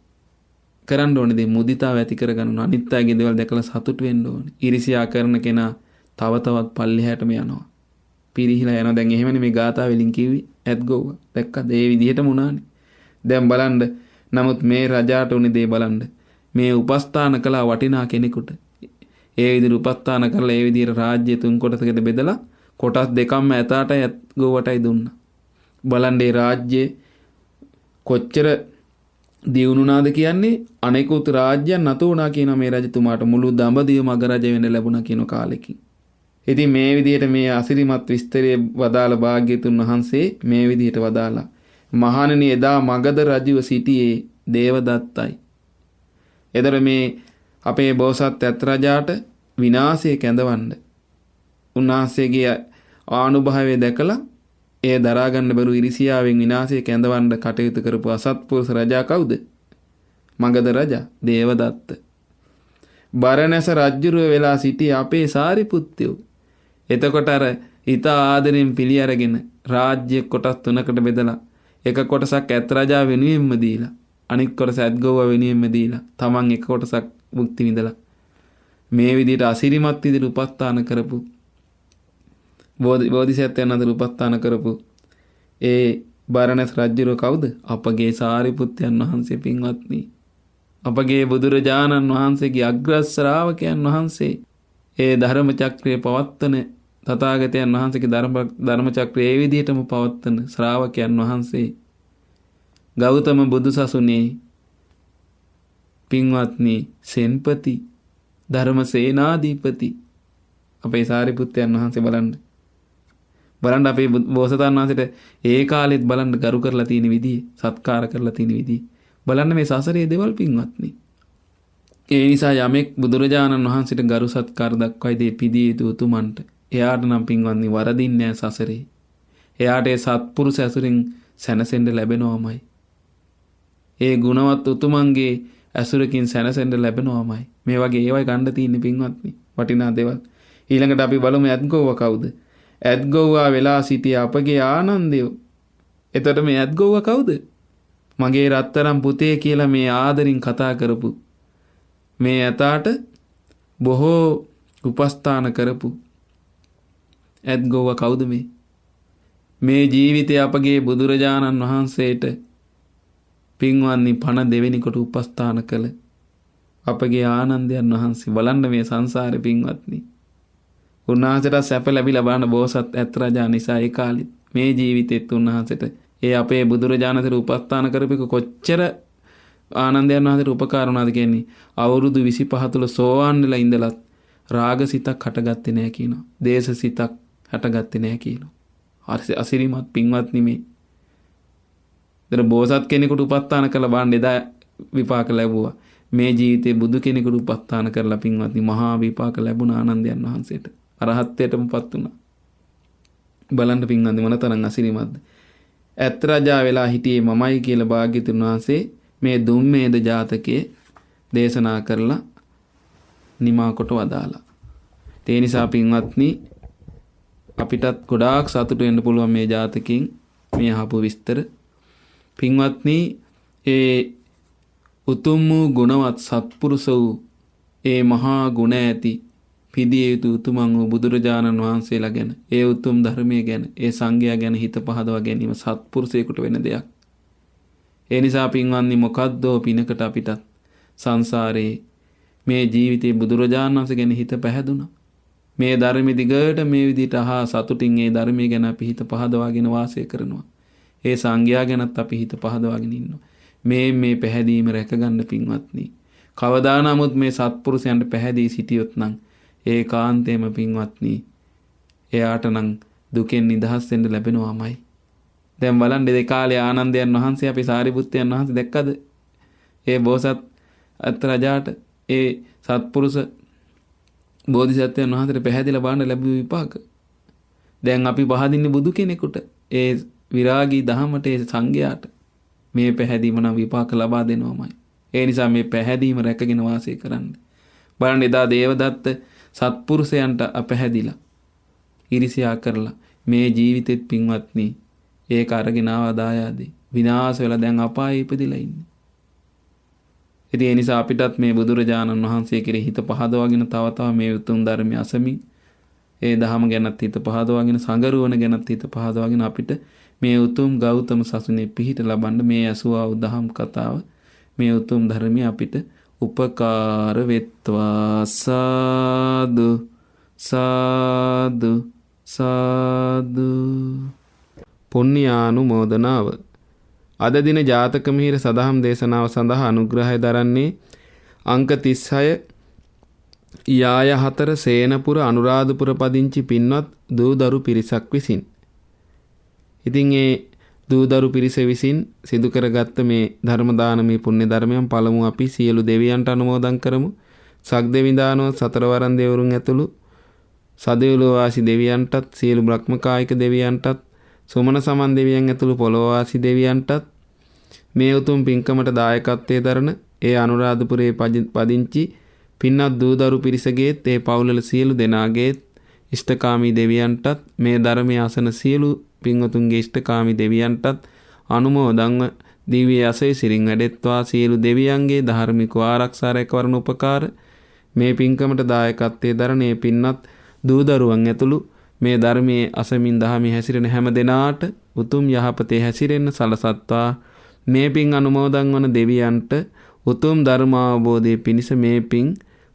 කරන්න ඕනේ? දේ මුදිතාව ඇති කරගන්න ඕන. අනිත් අයගේ දේවල් දැකලා සතුට වෙන්න ඕනේ. ඊර්ෂියා කරන කෙනා තව තවත් පල්ලෙහාටම යනවා. පිරිහිලා යනවා. දැන් එහෙමනේ මේ ගාථා වලින් කිව්වේ ඇත්ගොව්ව. දැක්කද? ඒ විදිහටම උනානේ. දැන් බලන්න. නමුත් මේ රජාට උනේ දේ බලන්න. මේ උපස්ථාන කළා වටිනා කෙනෙකුට. ඒ විදිහට උපස්ථාන කරලා ඒ විදිහට රාජ්‍ය 3 කොටසකට බෙදලා කොටස් දෙකක්ම ඇතාටයි ඇත්ගොව්වටයි දුන්නා. බලන්න මේ රාජ්‍ය කොච්චර දියුණුනාද කියන්නේ අනෙකුත් රාජ්‍යයන් නතු වුණා කියන මේ රජතුමාට මුළු දඹදිව මගරජ වෙන්න ලැබුණා කියන කාලෙකින්. ඉතින් මේ විදිහට මේ අසිරිමත් විස්තරයේ වදාළ භාග්‍යතුන් වහන්සේ මේ විදිහට වදාලා මහණෙනි එදා මගධ රජුව සිටියේ දේවදත්තයි. එතර මේ අපේ බෝසත් ඇත් රජාට විනාශය කැඳවන්න උන්වහන්සේගේ ආනුභාවය දැකලා ඒ දරා ගන්න බැරුව ඉරිසියාවෙන් විනාශය කැඳවන්න කටයුතු කරපු අසත්පුරුෂ රජා කවුද? මගධ රජා දේවදත්ත. බරණැස රජුරුව වෙලා සිටි අපේ සාරිපුත්තයෝ. එතකොට අර ඊට ආදරෙන් පිළි අරගෙන රාජ්‍ය කොටස් 3කට බෙදලා එක කොටසක් ඇත් රජා වෙනුවෙන්ම දීලා අනිත් කොටස ඇත්ගොව්ව වෙනුවෙන්ම දීලා තමන් එක කොටසක් මුක්ති විඳලා මේ විදිහට අසිරිමත් විදිහට උපස්ථාන කරපු බෝධිසත්වයන් අතර උපස්ථාන කරපු ඒ බරණැස් රජුර කවුද? අපගේ සාරිපුත්තයන් වහන්සේ පින්වත්නි. අපගේ බුදුරජාණන් වහන්සේගේ අග්‍ර ශ්‍රාවකයන් වහන්සේ ඒ ධර්ම චක්‍රය පවත්තන තථාගතයන් වහන්සේගේ ධර්ම චක්‍රය ඒ විදිහටම පවත්තන ශ්‍රාවකයන් වහන්සේ ගෞතම බුදුසසුනේ පින්වත්නි සෙන්පති ධර්ම සේනාධිපති අපේ සාරිපුත්තයන් වහන්සේ බලන්න අපේ බෝසතාණන් වහන්සේට ඒ කාලෙත් බලන්න ගරු කරලා තියෙන විදිහ, සත්කාර කරලා තියෙන විදිහ බලන්න මේ සසරේ දේවල් පින්වත්නි. ඒ නිසා යමෙක් බුදුරජාණන් වහන්සේට ගරු සත්කාර දක්වයි දේ පිදිය යුතු උතුමන්ට එයාට නම් පින්වත්නි වරදින්නේ නැහැ සසරේ. එයාට ඒ සත්පුරුෂ ඇසුරින් සැනසෙන්න ලැබෙනවමයි. ඒ ගුණවත් උතුමන්ගේ ඇසුරකින් සැනසෙන්න ලැබෙනවමයි. මේ වගේ ඒවයි ගන්න තියෙන්නේ පින්වත්නි. වටිනා දේවල්. ඊළඟට අපි බලමු ඇත්ගොව්ව කවුද? ඇත්ගොව්වා වෙලා සිටිය අපගේ ආනන්දය. එතකොට මේ ඇත්ගොව්ව කවුද? මගේ රත්තරන් පුතේ කියලා මේ ආදරින් කතා කරපු මේ ඇතාට බොහෝ උපස්ථාන කරපු ඇත්ගොව්ව කවුද මේ? මේ ජීවිතේ අපගේ බුදුරජාණන් වහන්සේට පින්වත්නි පණ දෙවෙනි කොට උපස්ථාන කළ අපගේ ආනන්දයන් වහන්සේ. බලන්න මේ සංසාරේ පින්වත්නි. උන්වහන්සේට සැප ලැබිලා බලන බෝසත් ඇත් රජා නිසා ඒ කාලෙත් මේ ජීවිතෙත් උන්වහන්සේට ඒ අපේ බුදුරජාණන්සේට උපස්ථාන කරපෙක කොච්චර ආනන්දයන් වහන්සේට උපකාර වුණාද කියන්නේ. අවුරුදු 25 තුල සෝවාන් වෙලා ඉඳලත් රාගසිතක් හටගත්තේ නැහැ කියනවා. දේශසිතක් හටගත්තේ නැහැ කියනවා. අසිරිමත් පින්වත්නි මේ. දර බෝසත් කෙනෙකුට උපස්ථාන කළ බලන්න එදා විපාක ලැබුවා. මේ ජීවිතේ බුදු කෙනෙකුට උපස්ථාන කරලා පින්වත්නි මහා විපාක ලැබුණ ආනන්දයන් වහන්සේට අරහත්ත්වයටමපත් වුණා. බලන්න පින්වත්නි මොනතරම් අසිරිමත්ද. ඇත් රජා වෙලා හිටියේ මමයි කියලා භාග්‍යතුන් වහන්සේ මේ දුම්මේද ජාතකයේ දේශනා කරලා නිමා කොට වදාලා. ඒ නිසා පින්වත්නි අපිටත් ගොඩාක් සතුටු වෙන්න පුළුවන් මේ ජාතකයෙන් මේ අහපු විස්තර. පින්වත්නි ඒ උතුම් වූ ගුණවත් සත්පුරුෂ වූ ඒ මහා ගුණ ඇති පිදිය යුතු උතුමන් වූ බුදුරජාණන් වහන්සේලා ගැන, ඒ උතුම් ධර්මයේ ගැන, ඒ සංඝයා ගැන හිත පහදවා ගැනීම සත්පුරුෂයෙකුට වෙන දෙයක්. ඒ නිසා පින්වත්නි මොකද්දෝ පිනකට අපිටත් සංසාරේ මේ ජීවිතේ බුදුරජාණන් වහන්සේ ගැන හිත පැහැදුනා. මේ ධර්මෙ දිගට මේ විදිහට අහා සතුටින් ඒ ධර්මයේ ගැන අපි හිත පහදවාගෙන වාසය කරනවා. ඒ සංඝයා ගැනත් අපි හිත පහදවාගෙන ඉන්නවා. මේ පැහැදීම රැකගන්න පින්වත්නි. කවදා නමුත් මේ සත්පුරුෂයන්ට පැහැදී සිටියොත් නම් ඒකාන්තයෙන්ම පින්වත්නි එයාට නම් දුකෙන් නිදහස් වෙන්න ලැබෙනවාමයි. දැන් බලන්න ඒ කාලේ ආනන්දයන් වහන්සේ අපි සාරිපුත්තයන් වහන්සේ දැක්කද? ඒ බෝසත් අත් රජාට ඒ සත්පුරුෂ බෝධිසත්වයන් වහන්සේට පැහැදිලා බලන්න ලැබුව විපාක. දැන් අපි පහදින්නේ බුදු කෙනෙකුට. ඒ විරාගී දහමට ඒ සංඝයාට මේ පැහැදීම නම් විපාක ලබා දෙනවමයි. ඒ නිසා මේ පැහැදීම රැකගෙන වාසය කරන්න. බලන්න එදා දේවදත්ත සත්පුරුෂයන්ට අපැහැදිලා ඉරිසියා කරලා මේ ජීවිතෙත් පින්වත්නි ඒක අරගෙන ආදායදී විනාශ වෙලා දැන් අපායේ ඉපදිලා ඉන්නේ. ඉතින් ඒ නිසා අපිටත් මේ බුදුරජාණන් වහන්සේ කෙරෙහි හිත පහදවාගෙන තව මේ උතුම් ධර්මය අසමින් ඒ දහම ගැනත් හිත පහදවාගෙන සංගරුවන ගැනත් හිත පහදවාගෙන අපිට මේ උතුම් ගෞතම සසුනේ පිහිට ලබන්න මේ අසුවා උදහම් කතාව මේ උතුම් ධර්මය අපිට උපකාර වෙත්වා. සාදු සාදු සාදු. පුණ්‍යානුමෝදනාව. අද දින ජාතක මිහිර සදහම් දේශනාව සඳහා අනුග්‍රහය දරන්නේ අංක 36 යාය 4 සේනපුර අනුරාධපුර පදිංචි පින්වත් දූදරු පිරිසක් විසින්. ඉතින් ඒ දූදරු පිරිස විසින් සිදු කරගත්ත මේ ධර්ම දානමේ පුණ්‍ය ධර්මයන් පළමු අපි සියලු දෙවියන්ට අනුමෝදන් කරමු. සග්දෙවිඳානෝ සතරවරන් දෙවරුන් ඇතුළු සදෙව්ලොව වාසී දෙවියන්ටත් සියලු බ්‍රහ්මකායික දෙවියන්ටත් සුමන සමන් දෙවියන් ඇතුළු පොළොව වාසී දෙවියන්ටත් මේ උතුම් පින්කමට දායකත්වයේ දරන ඒ අනුරාධපුරයේ පදිංචි පින්වත් දූදරු පිරිසගේත් ඒ පවුලල සියලු දෙනාගේත් ඉෂ්ඨකාමී දෙවියන්ටත් මේ ධර්මයේ අසන සියලු පින්වතුන්ගේ ඉෂ්ඨකාමී දෙවියන්ටත් අනුමෝදන්ව දිව්‍ය යසයි සිරින් වැඩෙත්වා. සියලු දෙවියන්ගේ ධාර්මික ආරක්ෂා රැකවරණ උපකාර මේ පින්කමට දායකත්වයේ දරන මේ පින්වත් දූ දරුවන් ඇතුළු මේ ධර්මයේ අසමින් දහමේ හැසිරෙන හැම දෙනාට උතුම් යහපතේ හැසිරෙන්න සලසත්වා මේ පින් අනුමෝදන් වන දෙවියන්ට උතුම් ධර්මාවබෝධයේ පිණිස මේ පින්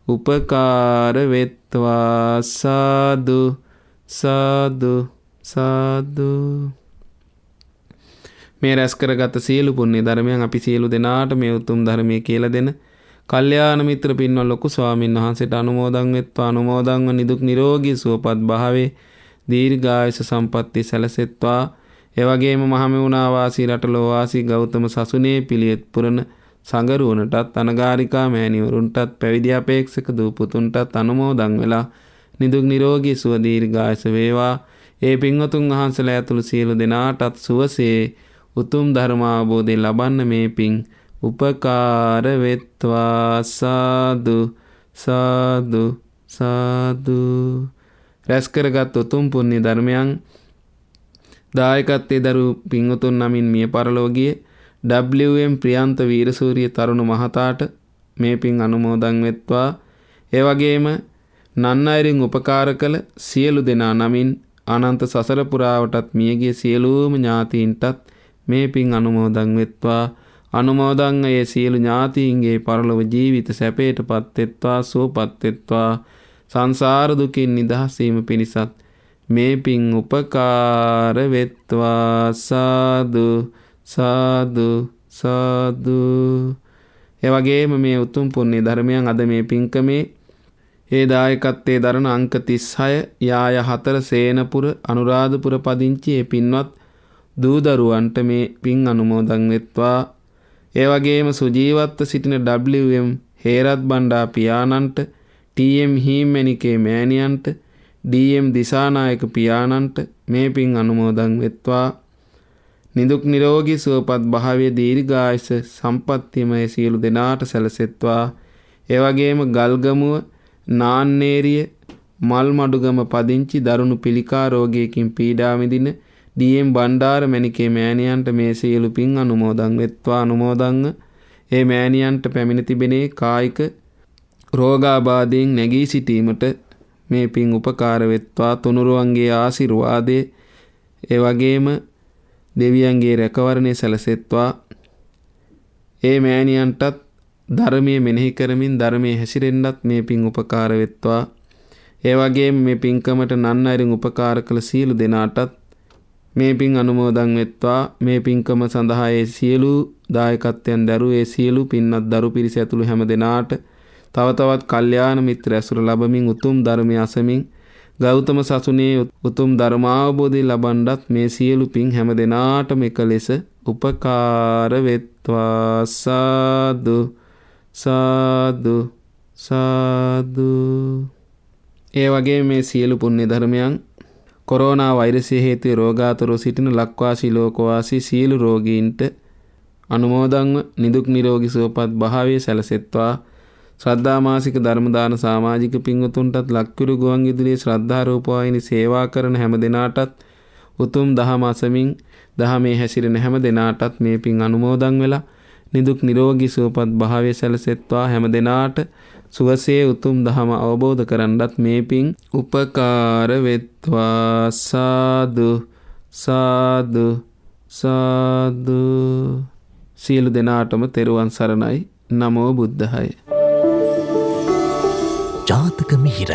උපකාර වෙත්වා. සාදු සාදු සාදු. මේ රැස් කරගත් සියලු පුණ්‍ය ධර්මයන් අපි සියලු දෙනාට මේ උතුම් ධර්මයේ කියලා දෙන කල්යාණ මිත්‍ර පින්වත් ලොකු ස්වාමීන් වහන්සේට අනුමෝදන් වෙත්වා. අනුමෝදන්ව නිදුක් නිරෝගී සුවපත් භාවයේ දීර්ඝායුෂ සම්පන්නිය සැලසෙත්වා. ඒ වගේම මහමෙවුනා වාසී රටලෝ වාසී ගෞතම සසුනේ පිළියෙත් පුරන සංගරුවනටත් අනගාരികා මෑණිවරුන්ටත් පැවිදි අපේක්ෂක දූ පුතුන්ටත් අනුමෝදන් වෙලා නිදුක් නිරෝගී සුව දීර්ඝායුෂ වේවා. ඒ පින්වතුන් වහන්සේලා ඇතුළු සියලු දෙනාටත් සුවසේ උතුම් ධර්මාවබෝධය ලබන්න මේ පින් උපකාර වෙත්වා. සාදු සාදු සාදු. රැස් කරගත් උතුම් පුණ්‍ය ධර්මයන් දායකත්වයේ දරු පින්වතුන් නමින් මිය පරලෝකීය WM ප්‍රියන්ත වීරසූරිය තරුණ මහතාට මේ පින් අනුමෝදන් වෙත්වා. ඒ වගේම නන්නයිරින් උපකාර කළ සියලු දෙනා නමින් අනන්ත සසර පුරාවටත් මියගිය සියලුම ඥාතීන්ටත් මේ පින් අනුමෝදන් වෙත්වා. අනුමෝදන් ඒ සියලු ඥාතීන්ගේ පරලොව ජීවිත සැපයටපත් වෙත්වා. සුවපත් වෙත්වා. සංසාර දුකින් නිදහස් වීම පිණිසත් මේ පින් උපකාර වෙත්වා. සාදු සාදු සාදු. ඒ වගේම මේ උතුම් පුණ්‍ය ධර්මයන් අද මේ පින්කමේ ඒ දායකත්වයේ දරන අංක 36 යාය 4 සේනපුර අනුරාධපුර පදිංචි ඒ පින්වත් දූ දරුවන්ට මේ පින් අනුමෝදන් වෙත්වා. ඒ වගේම සුජීවත්ව සිටින WM Herath Banda පියාණන්ට, TM හීමැණිකේ මෑණියන්ට, DM Dissanayake පියාණන්ට මේ පින් අනුමෝදන් වෙත්වා. නිදුක් නිරෝගී සුවපත් භාවයේ දීර්ඝායුෂ සම්පන්නියමය සියලු දෙනාට සැලසෙත්වා. ඒ වගේම ගල්ගමුව නාන්නේරිය මල්මඩුගම පදිංචි දරුණු පිළිකා රෝගයකින් පීඩා විඳින DM බණ්ඩාර මැණිකේ මෑණියන්ට මේ සියලු පින් අනුමෝදන් වෙත්වා. අනුමෝදන්ව ඒ මෑණියන්ට පැමිණ තිබෙනේ කායික රෝගාබාධයෙන් නැගී සිටීමට මේ පින් උපකාර වෙත්වා. තුනුරුවන්ගේ ආශිර්වාදයේ ඒ වගේම දෙවියන්ගේ රැකවරණය සැලසෙත්වා. ඒ මෑණියන්ටත් ධර්මයේ මෙනෙහි කරමින් ධර්මයේ හැසිරෙන්නත් මේ පින් උපකාර වෙත්වා. ඒ වගේම මේ පින්කමට නන්නයිරින් උපකාර කළ සියලු දෙනාටත් මේ පින් අනුමෝදන් වෙත්වා. මේ පින්කම සඳහා ඒ සියලු දායකත්වයන් දරු ඒ සියලු පින්වත් දරු පිරිස ඇතුළු හැම දෙනාට තව තවත් කල්යාණ මිත්‍ර ඇසුර ලැබමින් උතුම් ධර්මය අසමින් ගෞතම සසුනේ උතුම් ධර්මාවබෝධය ලබන්නත් මේ සියලු පින් හැම දෙනාටම එක ලෙස උපකාර වෙත්වා. සාදු සාදු සාදු. ඒ වගේ මේ සියලු පුණ්‍ය ධර්මයන් කොරෝනා වෛරසය හේතුවෙන් රෝගාතුරව සිටින ලක්වාසී ලෝකවාසී සියලු රෝගීන්ට අනුමෝදන්ව නිදුක් නිරෝගී සුවපත් භාවයේ සැලසෙත්වා. ශ්‍රද්ධා මාසික ධර්ම දාන සමාජික පින්වතුන්ටත් ලක්විරු ගුවන් විදුලියේ ශ්‍රද්ධා රූපවාහිනී සේවා කරන හැම දෙනාටත් උතුම් දහම අසමින් දහමේ හැසිරෙන හැම දෙනාටත් මේ පින් අනුමෝදන් වෙලා නිදුක් නිරෝගී සුවපත් භාවයේ සැලසෙත්වා. හැම දෙනාට සුවසේ උතුම් දහම අවබෝධ කරගන්නත් මේ පින් උපකාර වෙත්වා. සාදු සාදු සාදු. සියලු දෙනාටම තෙරුවන් සරණයි. නමෝ බුද්ධාය. ජාතක මිහිර